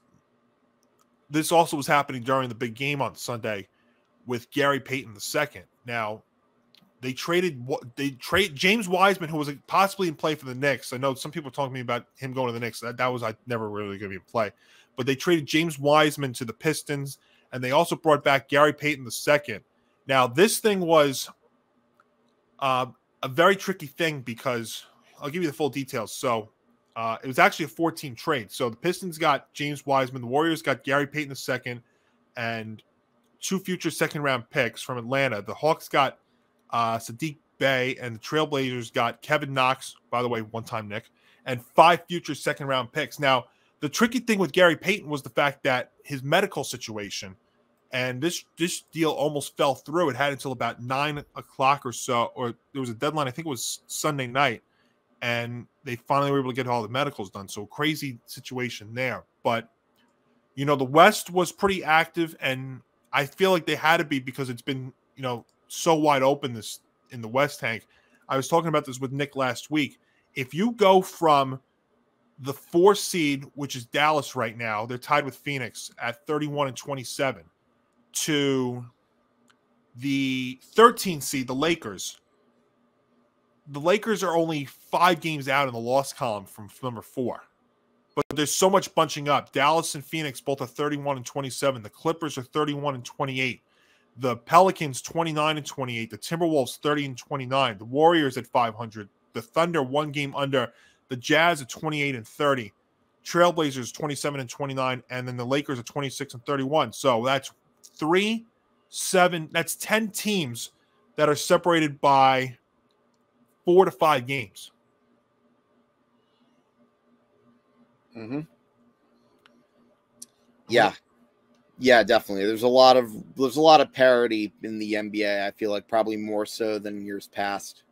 Speaker 2: this also was happening during the big game on Sunday with Gary Payton II. Now, they traded James Wiseman, who was possibly in play for the Knicks. I know some people talking to me about him going to the Knicks. That was never really going to be in play. But they traded James Wiseman to the Pistons, and they also brought back Gary Payton II. Now, this thing was a very tricky thing because I'll give you the full details. So it was actually a 14 trade. So the Pistons got James Wiseman. The Warriors got Gary Payton II and 2 future second-round picks from Atlanta. The Hawks got Sadiq Bey, and the Trailblazers got Kevin Knox, by the way, one-time Nick, and 5 future second-round picks. Now, the tricky thing with Gary Payton was the fact that his medical situation, and this deal almost fell through. It had until about 9 o'clock or so, or there was a deadline, I think it was Sunday night, and they finally were able to get all the medicals done. So crazy situation there. But, you know, the West was pretty active, and I feel like they had to be because it's been, you know, so wide open this in the West, Hank. I was talking about this with Nick last week. If you go from the 4 seed, which is Dallas right now, they're tied with Phoenix at 31-27, to the 13 seed, the Lakers. The Lakers are only 5 games out in the loss column from number 4. But there's so much bunching up. Dallas and Phoenix both are 31-27. The Clippers are 31-28. The Pelicans 29-28. The Timberwolves 30-29. The Warriors at 500. The Thunder 1 game under. The Jazz at 28-30. Trailblazers 27-29, and then the Lakers are 26-31. So that's 7. That's 10 teams that are separated by 4 to 5 games.
Speaker 3: Mm-hmm. Yeah, definitely. There's a lot of parity in the NBA. I feel like probably more so than years past.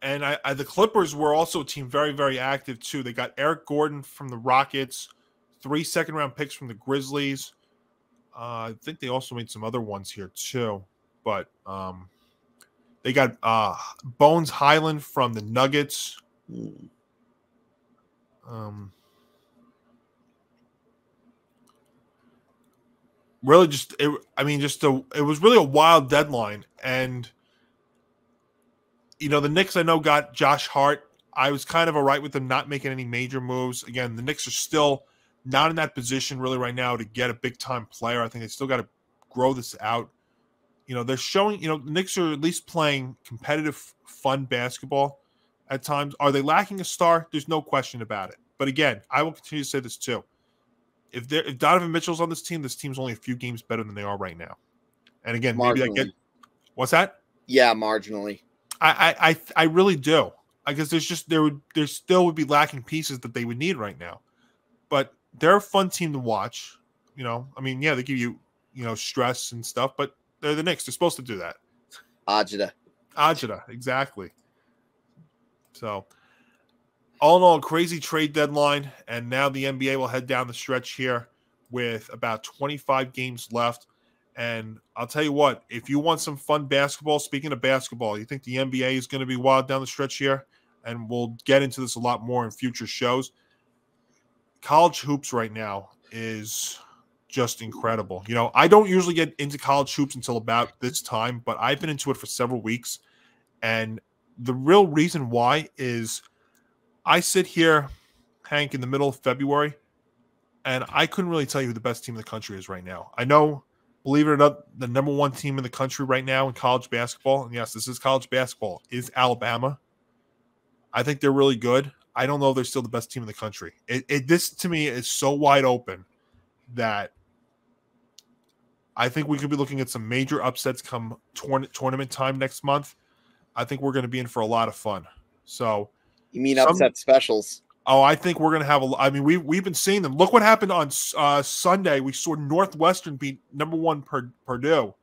Speaker 2: And the Clippers were also a team very, very active too. They got Eric Gordon from the Rockets, 3 second-round picks from the Grizzlies. I think they also made some other ones here too. But they got Bones Highland from the Nuggets. Really it was really a wild deadline. And, you know, the Knicks, I know, got Josh Hart. I was kind of all right with them not making any major moves. Again, the Knicks are still not in that position really right now to get a big-time player. I think they still got to grow this out. You know, they're showing, you know, the Knicks are at least playing competitive, fun basketball at times. Are they lacking a star? There's no question about it. But again, I will continue to say this too. If Donovan Mitchell's on this team's only a few games better than they are right now. And again, maybe that what's that?
Speaker 3: Yeah, marginally.
Speaker 2: I really do. I guess there still would be lacking pieces that they would need right now. But they're a fun team to watch. You know, I mean, yeah, they give you, you know, stress and stuff, but they're the Knicks. They're supposed to do that. Ajita, exactly. So, all in all, a crazy trade deadline, and now the NBA will head down the stretch here with about 25 games left. And I'll tell you what, if you want some fun basketball, speaking of basketball, you think the NBA is going to be wild down the stretch here? And we'll get into this a lot more in future shows. College hoops right now is just incredible. You know, I don't usually get into college hoops until about this time, but I've been into it for several weeks. And the real reason why is I sit here, Hank, in the middle of February, and I couldn't really tell you who the best team in the country is right now. I know, believe it or not, the number 1 team in the country right now in college basketball, and yes, this is college basketball, is Alabama. I think they're really good. I don't know if they're still the best team in the country. This, to me, is so wide open that I think we could be looking at some major upsets come tournament time next month. I think we're going to be in for a lot of fun. So,
Speaker 3: you mean upset specials?
Speaker 2: Oh, I think we're going to have I mean, we've been seeing them. Look what happened on Sunday. We saw Northwestern beat number 1 Purdue,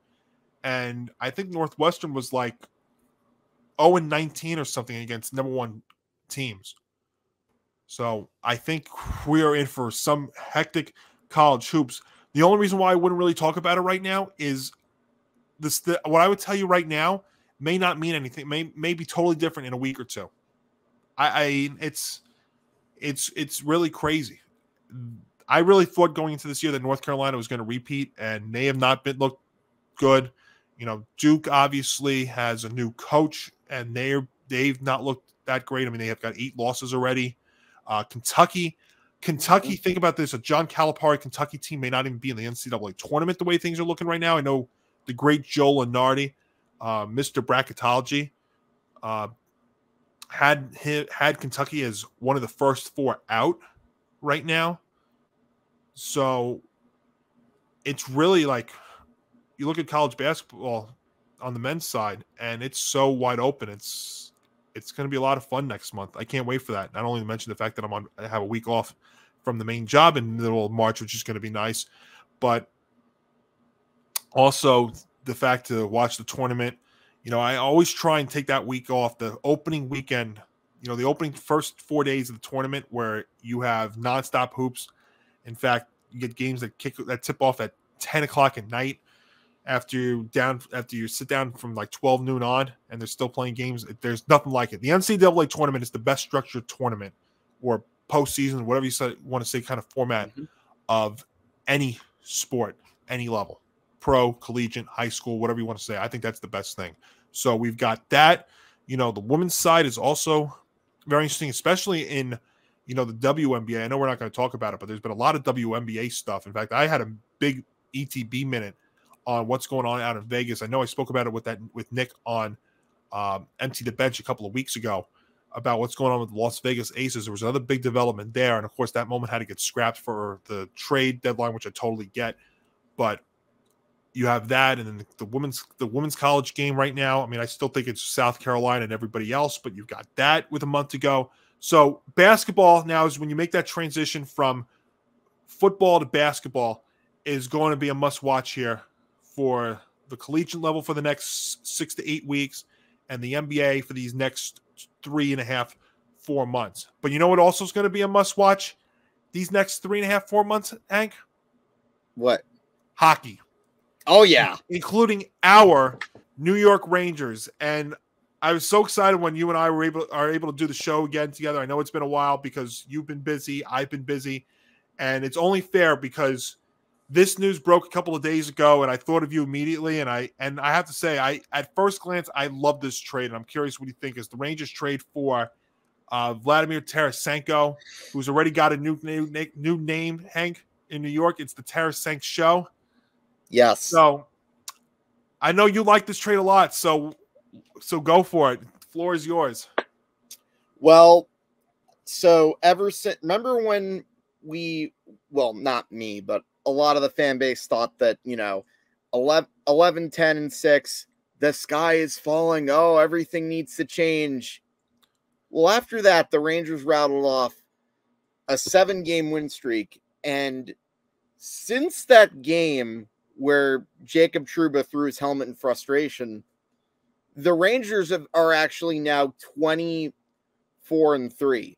Speaker 2: and I think Northwestern was like 0-19 or something against number 1 teams. So I think we are in for some hectic college hoops. The only reason why I wouldn't really talk about it right now is this. What I would tell you right now may not mean anything. May be totally different in a week or two. It's really crazy. I really thought going into this year that North Carolina was going to repeat, and they have not looked good. You know, Duke obviously has a new coach, and they've not looked that great. I mean, they have got 8 losses already. Kentucky, think about this: a John Calipari Kentucky team may not even be in the NCAA tournament the way things are looking right now. I know the great Joe Lunardi, Mr. Bracketology, had Kentucky as one of the first 4 out right now. So it's really like you look at college basketball on the men's side, and it's so wide open. It's going to be a lot of fun next month. I can't wait for that. Not only to mention the fact that I have a week off from the main job in the middle of March, which is going to be nice, but also the fact to watch the tournament. I always try and take that week off, the opening weekend, the opening first 4 days of the tournament where you have nonstop hoops. In fact, you get games that tip off at 10 o'clock at night after you sit down from like 12 noon on, and they're still playing games. There's nothing like it. The NCAA tournament is the best structured tournament or postseason, whatever you want to say, kind of format of any sport, any level, pro, collegiate, high school, whatever you want to say. I think that's the best thing. So we've got that. The women's side is also very interesting, especially in, the WNBA. I know we're not going to talk about it, but there's been a lot of WNBA stuff. In fact, I had a big ETB minute on what's going on out in Vegas. I know I spoke about it with Nick on Empty the Bench a couple of weeks ago about what's going on with the Las Vegas Aces. There was another big development there, and of course that moment had to get scrapped for the trade deadline, which I totally get. But you have that, and then the women's college game right now. I mean, I still think it's South Carolina and everybody else, but you've got that with a month to go. So basketball now is when you make that transition from football to basketball is going to be a must-watch here for the collegiate level for the next 6 to 8 weeks, and the NBA for these next 3.5, 4 months. But you know what also is going to be a must-watch these next 3.5, 4 months, Hank?
Speaker 3: What?
Speaker 2: Hockey.
Speaker 3: Oh, yeah.
Speaker 2: Including our New York Rangers. And I was so excited when you and I are able to do the show again together. I know it's been a while because you've been busy, I've been busy, and it's only fair because this news broke a couple of days ago, and I thought of you immediately. And I have to say, at first glance, I love this trade, and I'm curious what you think. Is the Rangers trade for Vladimir Tarasenko, who's already got a new name, Hank, in New York? It's the Tarasenko Show.
Speaker 3: Yes.
Speaker 2: So I know you like this trade a lot, so go for it. The floor is yours.
Speaker 3: Well, so ever since, remember when not me, but a lot of the fan base thought that, 11, 10, and 6, the sky is falling. Oh, everything needs to change. Well, after that, the Rangers rattled off a 7-game win streak. And since that game where Jacob Trouba threw his helmet in frustration, the Rangers are actually now 24-3.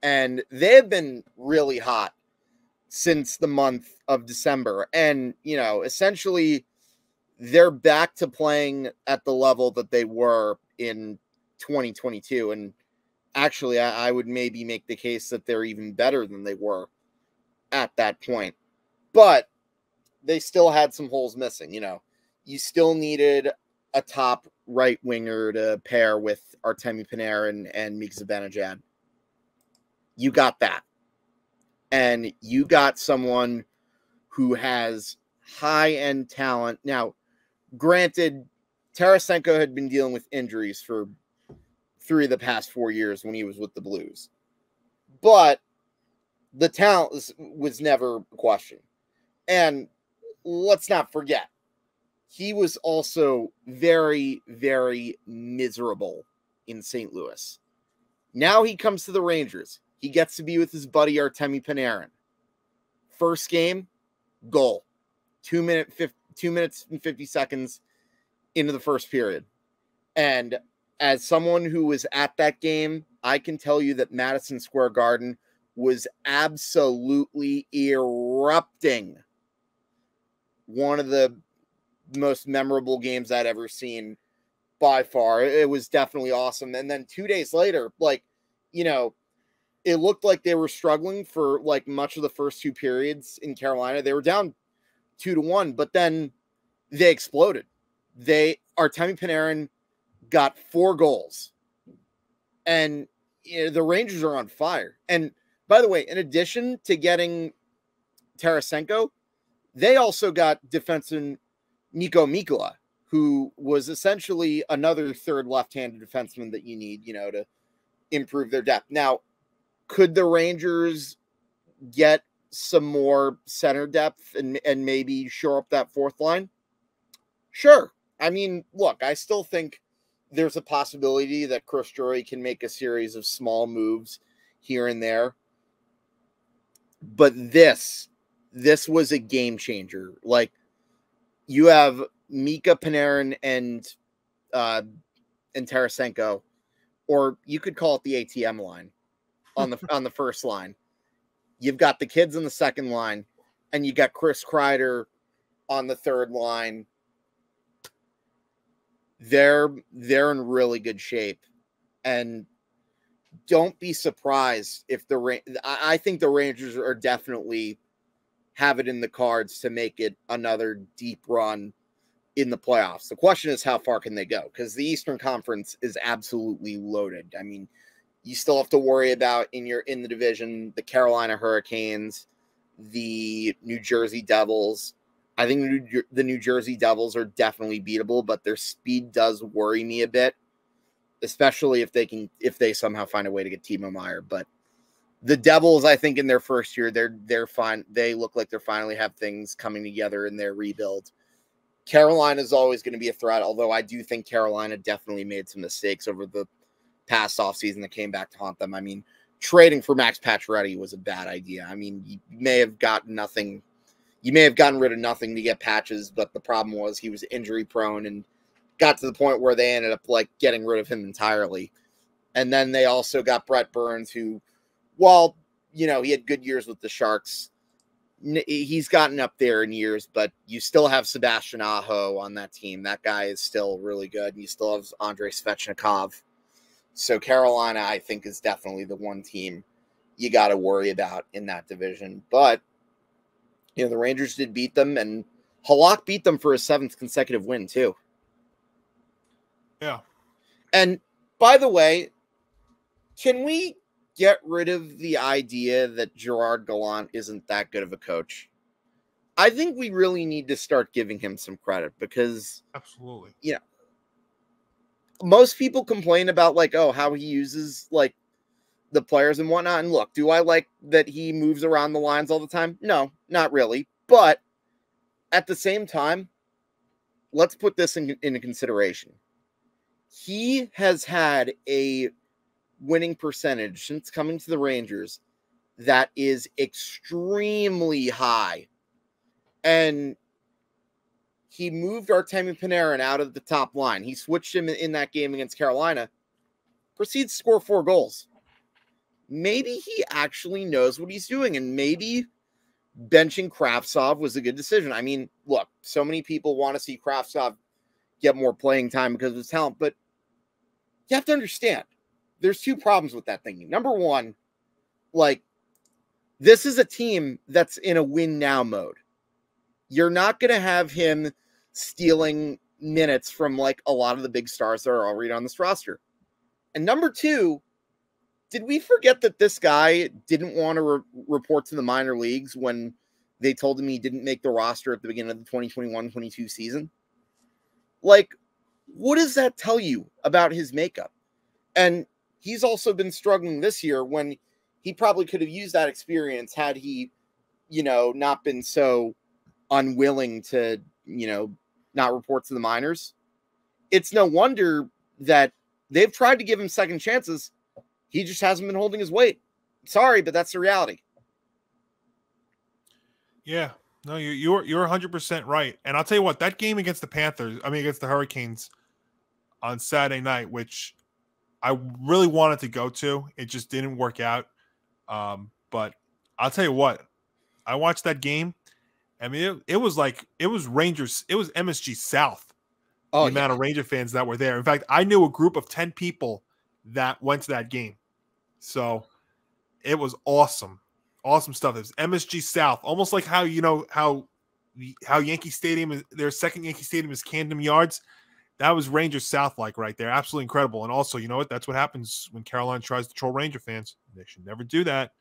Speaker 3: And they have been really hot since the month of December. And, essentially they're back to playing at the level that they were in 2022. And actually, I would maybe make the case that they're even better than they were at that point. But they still had some holes missing. You still needed a top right winger to pair with Artemi Panarin and Mika Zibanejad. You got that. And you got someone who has high-end talent. Now, granted, Tarasenko had been dealing with injuries for 3 of the past 4 years when he was with the Blues. But the talent was never a question. And let's not forget, he was also very, very miserable in St. Louis. Now he comes to the Rangers. He gets to be with his buddy Artemi Panarin. First game, goal. 2 minutes and 50 seconds into the first period. And as someone who was at that game, I can tell you that Madison Square Garden was absolutely erupting. One of the most memorable games I'd ever seen by far. It was definitely awesome. And then 2 days later, it looked like they were struggling for much of the first 2 periods in Carolina. They were down 2-1, but then they exploded. Artemi Panarin got 4 goals. And the Rangers are on fire. And by the way, in addition to getting Tarasenko, they also got defenseman Niko Mikkola, who was essentially another third left-handed defenseman that you need, to improve their depth. Now, could the Rangers get some more center depth and maybe shore up that fourth line? Sure. I mean, look, I still think there's a possibility that Chris Drury can make a series of small moves here and there. But this was a game changer. Like, you have Mika Panarin and Tarasenko, or you could call it the ATM line on the first line. You've got the kids in the second line, and you got Chris Kreider on the third line. They're in really good shape, and don't be surprised if I think the Rangers are definitely have it in the cards to make it another deep run in the playoffs. The question is, how far can they go? Because the Eastern Conference is absolutely loaded. I mean, you still have to worry about in the division, the Carolina Hurricanes, the New Jersey Devils. I think the New Jersey Devils are definitely beatable, but their speed does worry me a bit, especially if they somehow find a way to get Timo Meier. But the Devils, I think in their first year, they're fine. They look like they're finally have things coming together in their rebuild. Carolina is always going to be a threat, although I do think Carolina definitely made some mistakes over the past offseason that came back to haunt them. I mean, trading for Max Pacioretty was a bad idea. I mean, you may have gotten nothing. You may have gotten rid of nothing to get Patches, but the problem was he was injury prone and got to the point where they ended up like getting rid of him entirely. And then they also got Brett Burns, who, while, you know, he had good years with the Sharks, he's gotten up there in years, but you still have Sebastian Aho on that team. That guy is still really good. And you still have Andrei Svechnikov. So Carolina, I think, is definitely the one team you got to worry about in that division. But, you know, the Rangers did beat them, and Halak beat them for his 7th consecutive win, too.
Speaker 2: Yeah.
Speaker 3: And, by the way, can we get rid of the idea that Gerard Gallant isn't that good of a coach? I think we really need to start giving him some credit because,
Speaker 2: absolutely,
Speaker 3: you know, most people complain about, like, oh, how he uses, like, the players and whatnot. And look, do I like that he moves around the lines all the time? No, not really. But at the same time, let's put this into consideration. He has had a winning percentage since coming to the Rangers that is extremely high. And he moved Artemi Panarin out of the top line. He switched him in that game against Carolina. Proceeds to score 4 goals. Maybe he actually knows what he's doing, and maybe benching Kravtsov was a good decision. I mean, look, so many people want to see Kravtsov get more playing time because of his talent, but you have to understand, there's 2 problems with that thinking. Number one, like, this is a team that's in a win now mode. You're not going to have him stealing minutes from, like, a lot of the big stars that are already on this roster. And number 2, did we forget that this guy didn't want to report to the minor leagues when they told him he didn't make the roster at the beginning of the 2021-22 season? Like, what does that tell you about his makeup? And he's also been struggling this year when he probably could have used that experience had he, you know, not been so unwilling to, you know, not report to the minors. It's no wonder that they've tried to give him second chances. He just hasn't been holding his weight. Sorry, but that's the reality.
Speaker 2: Yeah. No, you're 100% right. And I'll tell you what, that game against the Hurricanes on Saturday night, which I really wanted to go to, it just didn't work out. But I'll tell you what, I watched that game. I mean, it was Rangers. It was MSG South. The amount of Ranger fans that were there. In fact, I knew a group of 10 people that went to that game. So it was awesome. Awesome stuff. It was MSG South, almost like how, you know, how Yankee Stadium is, their second Yankee Stadium is Camden Yards. That was Rangers South like right there. Absolutely incredible. And also, you know what? That's what happens when Carolina tries to troll Ranger fans. They should never do that.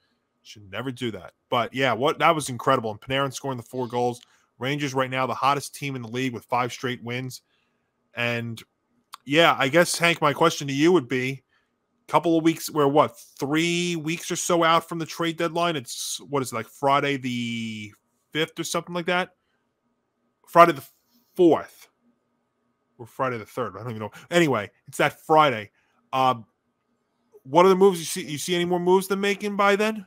Speaker 2: Should never do that. But yeah, that was incredible. And Panarin scoring the 4 goals. Rangers right now, the hottest team in the league with 5 straight wins. And yeah, I guess, Hank, my question to you would be, couple of weeks. We're what, 3 weeks or so out from the trade deadline. It's what is it, like Friday the 5th or something like that. Friday the 4th or Friday the 3rd. I don't even know. Anyway, it's that Friday. What are the moves you see? You see any more moves they're making by then?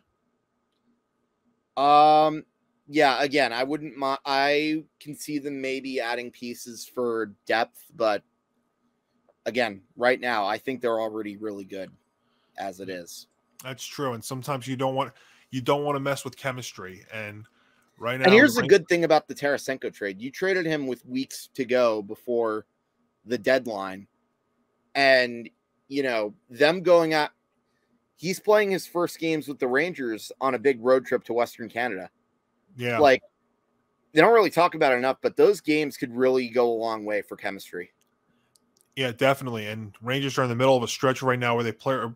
Speaker 3: Yeah, again, I wouldn't mind. I can see them maybe adding pieces for depth, but again, right now, I think they're already really good as it is.
Speaker 2: That's true, and sometimes you don't want to mess with chemistry. And right now,
Speaker 3: and here's the good thing about the Tarasenko trade: you traded him with weeks to go before the deadline, and them going out. He's playing his first games with the Rangers on a big road trip to Western Canada.
Speaker 2: Yeah.
Speaker 3: Like, they don't really talk about it enough, but those games could really go a long way for chemistry.
Speaker 2: Yeah, definitely. And Rangers are in the middle of a stretch right now where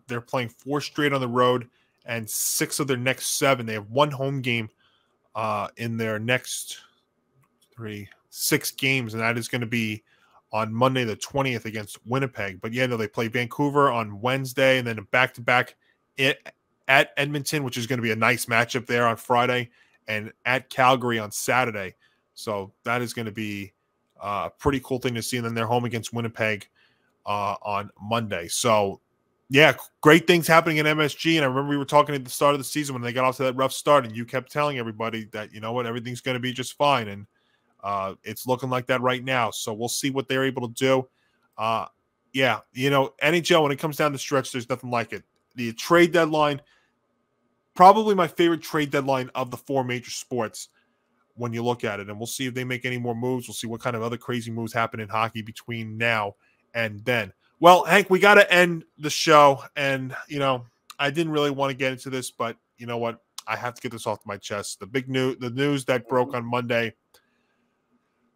Speaker 2: they're playing 4 straight on the road and 6 of their next 7. They have 1 home game in their next 6 games, and that is going to be on Monday the 20th against Winnipeg. But yeah, no, they play Vancouver on Wednesday and then a back-to-back at Edmonton, which is going to be a nice matchup there on Friday, and at Calgary on Saturday. So that is going to be a pretty cool thing to see. And then they're home against Winnipeg on Monday. So, yeah, great things happening at MSG. And I remember we were talking at the start of the season when they got off to that rough start, and you kept telling everybody that, you know what, everything's going to be just fine. And it's looking like that right now. So we'll see what they're able to do. Yeah, NHL, when it comes down the stretch, there's nothing like it. The trade deadline, probably my favorite trade deadline of the 4 major sports when you look at it. And we'll see if they make any more moves. We'll see what kind of other crazy moves happen in hockey between now and then. Well, Hank, we got to end the show. And, I didn't really want to get into this, but you know what? I have to get this off my chest. The news that broke on Monday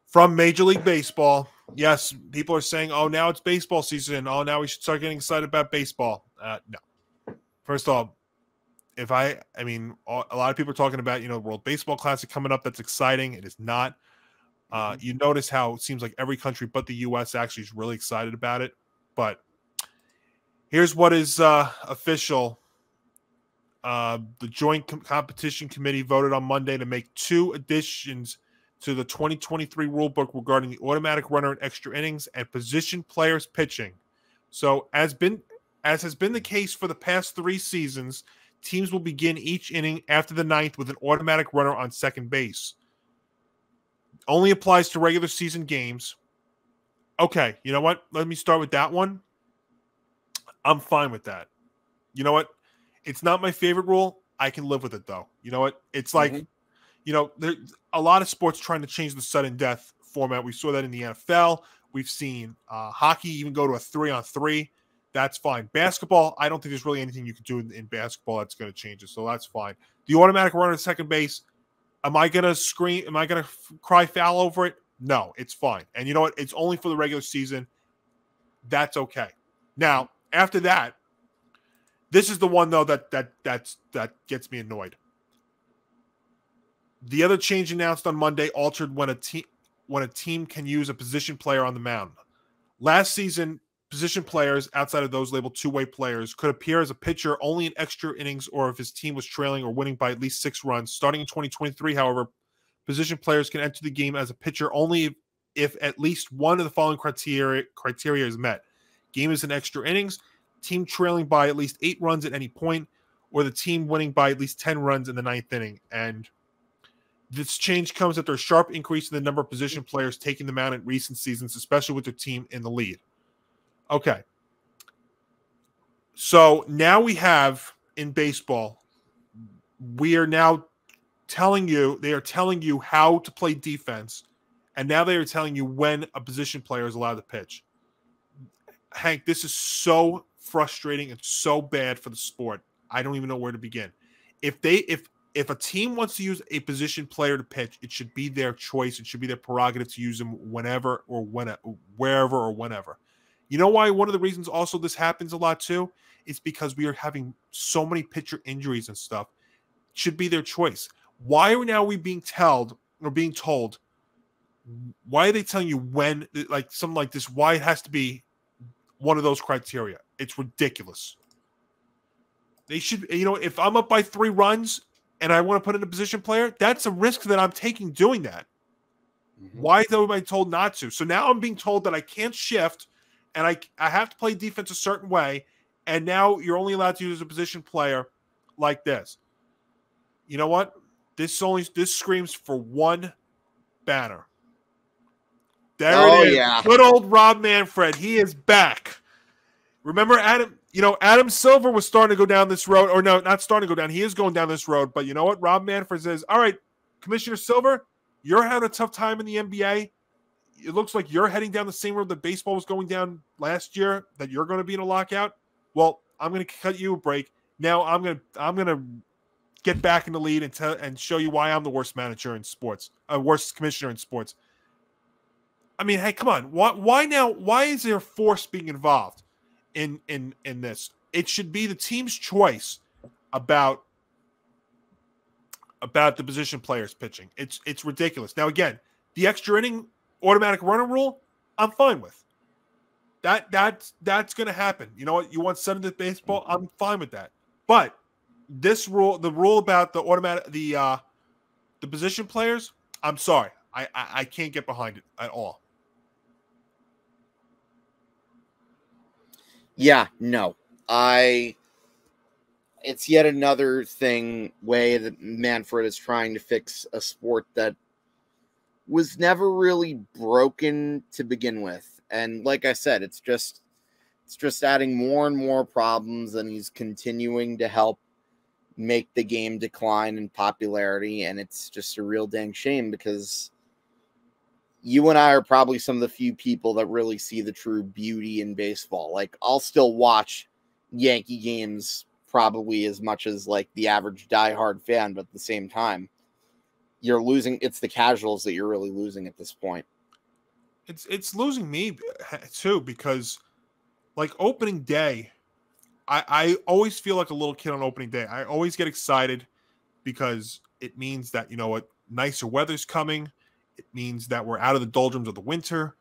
Speaker 2: from Major League Baseball. Yes, people are saying, oh, now it's baseball season. Oh, now we should start getting excited about baseball. No. First of all, a lot of people are talking about, World Baseball Classic coming up. That's exciting. It is not. You notice how it seems like every country but the U.S. actually is really excited about it. But here's what is official. The Joint Competition Committee voted on Monday to make 2 additions to the 2023 rulebook regarding the automatic runner in extra innings and position players pitching. So as has been the case for the past 3 seasons, teams will begin each inning after the 9th with an automatic runner on second base. Only applies to regular season games. Okay, you know what? Let me start with that one. I'm fine with that. You know what? It's not my favorite rule. I can live with it, though. You know what? It's like, there's a lot of sports trying to change the sudden death format. We saw that in the NFL. We've seen hockey even go to a 3-on-3. That's fine. Basketball, I don't think there's really anything you can do in basketball that's going to change it. So that's fine. The automatic runner at second base, am I going to scream? Am I going to cry foul over it? No, it's fine. And you know what? It's only for the regular season. That's okay. Now, after that, this is the one, though, that gets me annoyed. The other change announced on Monday altered when a team can use a position player on the mound. Last season, position players outside of those labeled two-way players could appear as a pitcher only in extra innings or if his team was trailing or winning by at least 6 runs. Starting in 2023, however, position players can enter the game as a pitcher only if at least one of the following criteria is met. Game is in extra innings, team trailing by at least 8 runs at any point, or the team winning by at least 10 runs in the 9th inning. And this change comes after a sharp increase in the number of position players taking the mound in recent seasons, especially with their team in the lead. Okay. So now we have in baseball, we are now they are telling you how to play defense, and now they are telling you when a position player is allowed to pitch. Hank, this is so frustrating and so bad for the sport. I don't even know where to begin. If a team wants to use a position player to pitch, it should be their choice. It should be their prerogative to use them wherever or whenever. You know why one of the reasons also this happens a lot too is because we are having so many pitcher injuries and stuff. It should be their choice. Why are now we being told, why are they telling you when, like something like this, why it has to be one of those criteria? It's ridiculous. They should, if I'm up by 3 runs and I want to put in a position player, that's a risk that I'm taking doing that. Mm-hmm. Why am I told not to? So now I'm being told that I can't shift and I have to play defense a certain way. And now you're only allowed to use a position player like this. You know what? This screams for one banner. There it is. Yeah. Good old Rob Manfred. He is back. Remember Adam Silver was starting to go down this road, or no, not starting to go down. He is going down this road. But you know what? Rob Manfred says, all right, Commissioner Silver, you're having a tough time in the NBA. It looks like you're heading down the same road that baseball was going down last year, that you're going to be in a lockout. Well, I'm going to cut you a break. Now I'm going to get back in the lead and show you why I'm the worst manager in sports, worst commissioner in sports. I mean, hey, come on. Why now? Why is there force being involved in this? It should be the team's choice about the position players pitching. It's ridiculous. Now, again, the extra inning automatic runner rule, I'm fine with. That's going to happen. You know what? You want 7th baseball? I'm fine with that. But this rule, the rule about the automatic, the position players, I'm sorry. I can't get behind it at all.
Speaker 3: Yeah, no. It's yet another way that Manfred is trying to fix a sport that was never really broken to begin with. And like I said, it's just adding more and more problems, and he's continuing to help make the game decline in popularity. And it's just a real dang shame, because you and I are probably some of the few people that really see the true beauty in baseball. Like, I'll still watch Yankee games probably as much as like the average diehard fan, but at the same time, you're losing. It's the casuals that you're really losing at this point.
Speaker 2: It's losing me too, because like opening day, I always feel like a little kid on opening day. I always get excited because it means that, you know what, nicer weather's coming. It means that we're out of the doldrums of the winter.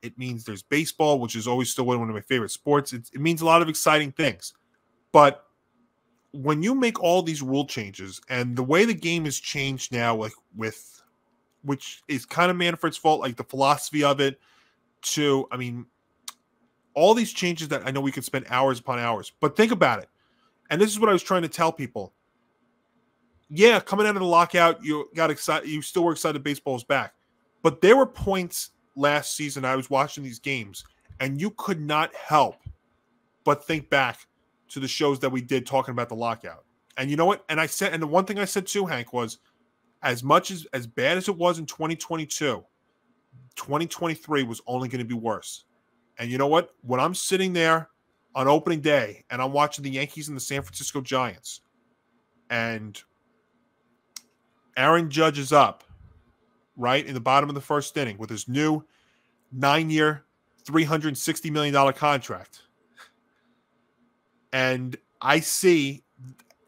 Speaker 2: It means there's baseball, which is always still one of my favorite sports. It means a lot of exciting things. But when you make all these rule changes and the way the game is changed now, like which is kind of Manfred's fault, like the philosophy of it, I mean, all these changes that I know we could spend hours upon hours, but think about it. And this is what I was trying to tell people. Yeah, coming out of the lockout, you got excited. You still were excited baseball's back. But there were points last season I was watching these games, and you could not help but think back to the shows that we did talking about the lockout. And you know what? And the one thing I said too, Hank, was as bad as it was in 2022, 2023 was only going to be worse. And you know what? When I'm sitting there on opening day and I'm watching the Yankees and the San Francisco Giants, and Aaron Judge is up, right, in the bottom of the first inning with his new 9-year, $360 million contract. And I see,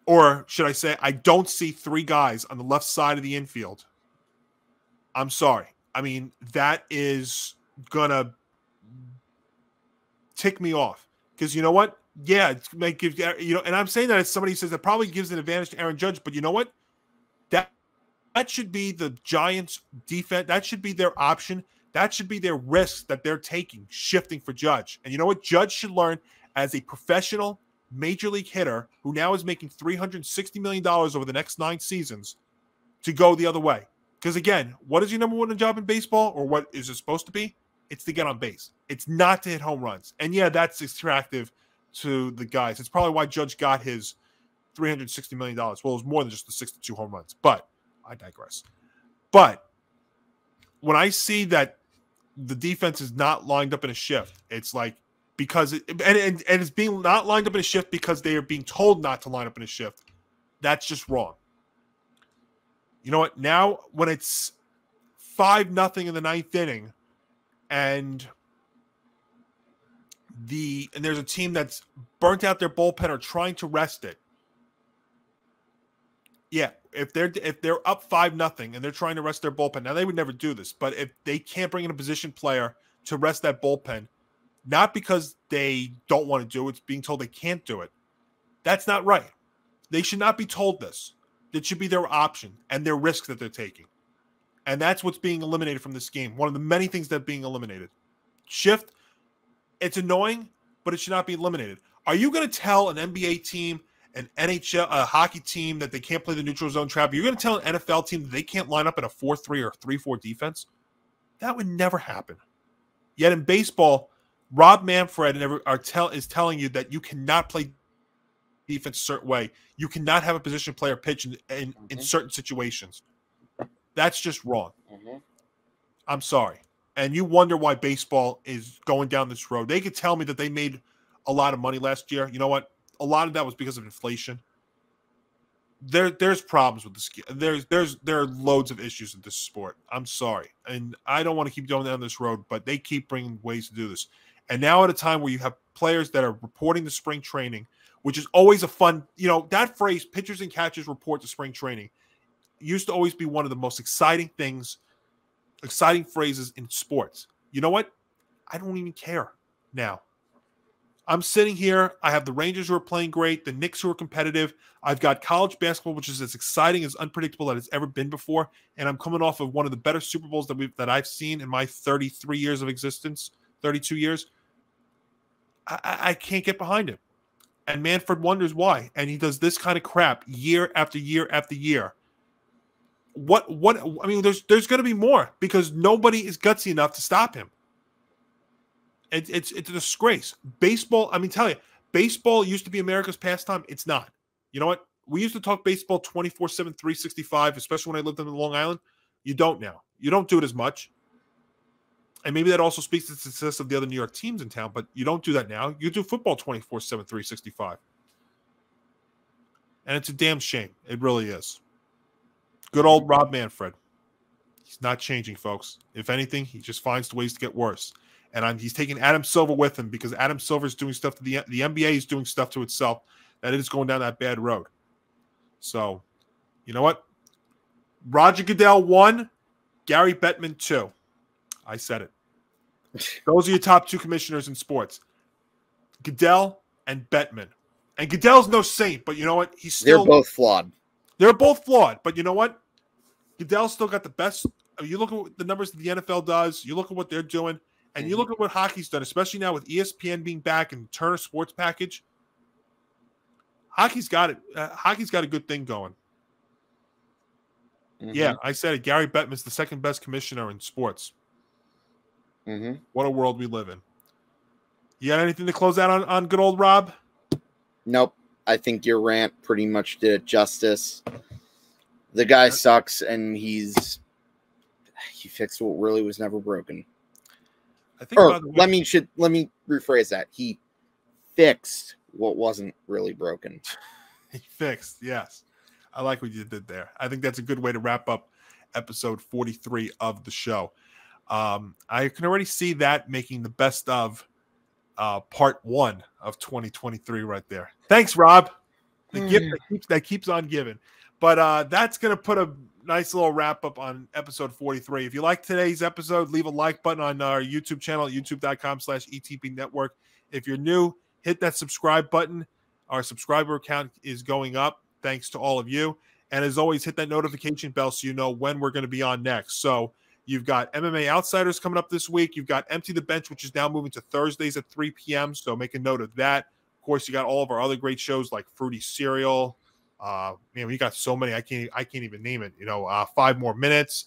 Speaker 2: or should I say, I don't see 3 guys on the left side of the infield. I'm sorry. I mean, that is going to tick me off. Because you know what? Yeah, it might give, and I'm saying that as somebody who says that probably gives an advantage to Aaron Judge, but you know what? That should be the Giants' defense. That should be their option. That should be their risk that they're taking, shifting for Judge. And you know what? Judge should learn, as a professional major league hitter who now is making $360 million over the next 9 seasons, to go the other way. Because again, what is your number one job in baseball, or what is it supposed to be? It's to get on base. It's not to hit home runs. And yeah, that's attractive to the guys. It's probably why Judge got his $360 million. Well, it was more than just the 62 home runs, but I digress. But when I see that the defense is not lined up in a shift, it's like, because it's being not lined up in a shift because they are being told not to line up in a shift. That's just wrong. You know what? Now, when it's 5-0 in the 9th inning, and there's a team that's burnt out their bullpen or trying to rest it. Yeah, if they're up 5-0 and they're trying to rest their bullpen, now they would never do this, but if they can't bring in a position player to rest that bullpen, not because they don't want to do it, it's being told they can't do it. That's not right. They should not be told this. That should be their option and their risk that they're taking. And that's what's being eliminated from this game. One of the many things that are being eliminated. Shift, it's annoying, but it should not be eliminated. Are you going to tell an NBA team, an NHL, a hockey team that they can't play the neutral zone trap? You're going to tell an NFL team that they can't line up in a 4-3 or 3-4 defense? That would never happen. Yet in baseball, Rob Manfred is telling you that you cannot play defense a certain way. You cannot have a position player pitch in certain situations. That's just wrong. I'm sorry. And you wonder why baseball is going down this road. They could tell me that they made a lot of money last year. You know what? A lot of that was because of inflation. There's problems with this. There are loads of issues in this sport. I'm sorry. And I don't want to keep going down this road, but they keep bringing ways to do this. And now at a time where you have players that are reporting to spring training, which is always a fun, that phrase, pitchers and catchers report to spring training, used to always be one of the most exciting phrases in sports. You know what? I don't even care now. I'm sitting here. I have the Rangers who are playing great, the Knicks who are competitive. I've got college basketball, which is as exciting, as unpredictable as it's ever been before. And I'm coming off of one of the better Super Bowls that I've seen in my 33 years of existence, 32 years. I can't get behind it. And Manfred wonders why. And he does this kind of crap year after year after year. I mean, there's going to be more because nobody is gutsy enough to stop him. It's a disgrace. Baseball, tell you, baseball used to be America's pastime. It's not. You know what? We used to talk baseball 24/7, 365, especially when I lived on Long Island. You don't now. You don't do it as much. And maybe that also speaks to the success of the other New York teams in town, but you don't do that now. You do football 24/7, 365. And it's a damn shame. It really is. Good old Rob Manfred. He's not changing, folks. If anything, he just finds ways to get worse. And he's taking Adam Silver with him because Adam Silver is doing stuff to the NBA is doing stuff to itself that it is going down that bad road. So, you know what? Roger Goodell 1, Gary Bettman 2. I said it. Those are your top two commissioners in sports. Goodell and Bettman. And Goodell's no saint, but you know what?
Speaker 3: They're both flawed.
Speaker 2: They're both flawed, but you know what? Goodell's still got the best. You look at the numbers that the NFL does. You look at what they're doing. And you look at what hockey's done, especially now with ESPN being back and Turner Sports Package. Hockey's got it. Hockey's got a good thing going. Yeah, I said it. Gary Bettman's the second best commissioner in sports. What a world we live in. You got anything to close out on good old Rob?
Speaker 3: Nope. I think your rant pretty much did it justice. The guy sucks, and he fixed what really was never broken.
Speaker 2: I think. By the way,
Speaker 3: let me rephrase that. He fixed what wasn't really broken.
Speaker 2: He fixed, yes. I like what you did there. I think that's a good way to wrap up episode 43 of the show. I can already see that making the best of part 1 of 2023 right there. Thanks, Rob. The gift that keeps on giving. But that's going to put a nice little wrap up on episode 43. If you like today's episode, leave a like button on our YouTube channel at youtube.com/ETB Network. If you're new, hit that subscribe button. Our subscriber count is going up thanks to all of you. And as always, hit that notification bell so you know when we're going to be on next. So you've got MMA Outsiders coming up this week. You've got Empty the Bench, which is now moving to Thursdays at 3 p.m. So make a note of that. Of course, you got all of our other great shows like Fruity Cereal. We got so many I can't even name it. 5 More Minutes,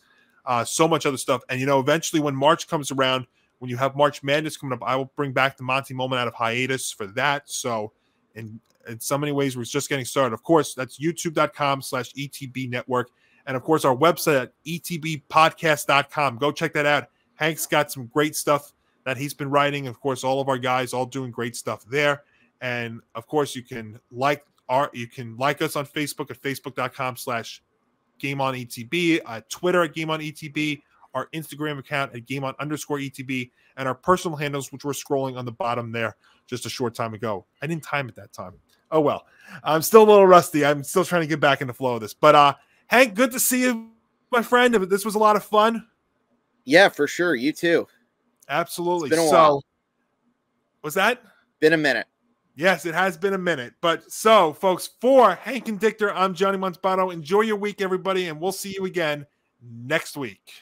Speaker 2: so much other stuff. And eventually when March comes around, when you have March Madness coming up, I will bring back the Monty Moment out of hiatus for that. So in so many ways, we're just getting started. Of course, that's youtube.com/ETB Network. And of course, our website at etbpodcast.com. Go check that out. Hank's got some great stuff that he's been writing. Of course, all of our guys all doing great stuff there. And of course, you can like us on Facebook at facebook.com/GameOnETB, Twitter at GameOnETB, our Instagram account at GameOn_ETB, and our personal handles, which we're scrolling on the bottom there just a short time ago. I didn't time it that time. Oh, well. I'm still a little rusty. I'm still trying to get back in the flow of this. But Hank, good to see you, my friend. This was a lot of fun.
Speaker 3: Yeah, for sure. You too.
Speaker 2: Absolutely.
Speaker 3: It's been a while.
Speaker 2: Was that?
Speaker 3: Been a minute.
Speaker 2: Yes, it has been a minute. But so, folks, for Hank and Dictor, I'm Johnny Montalbano. Enjoy your week, everybody, and we'll see you again next week.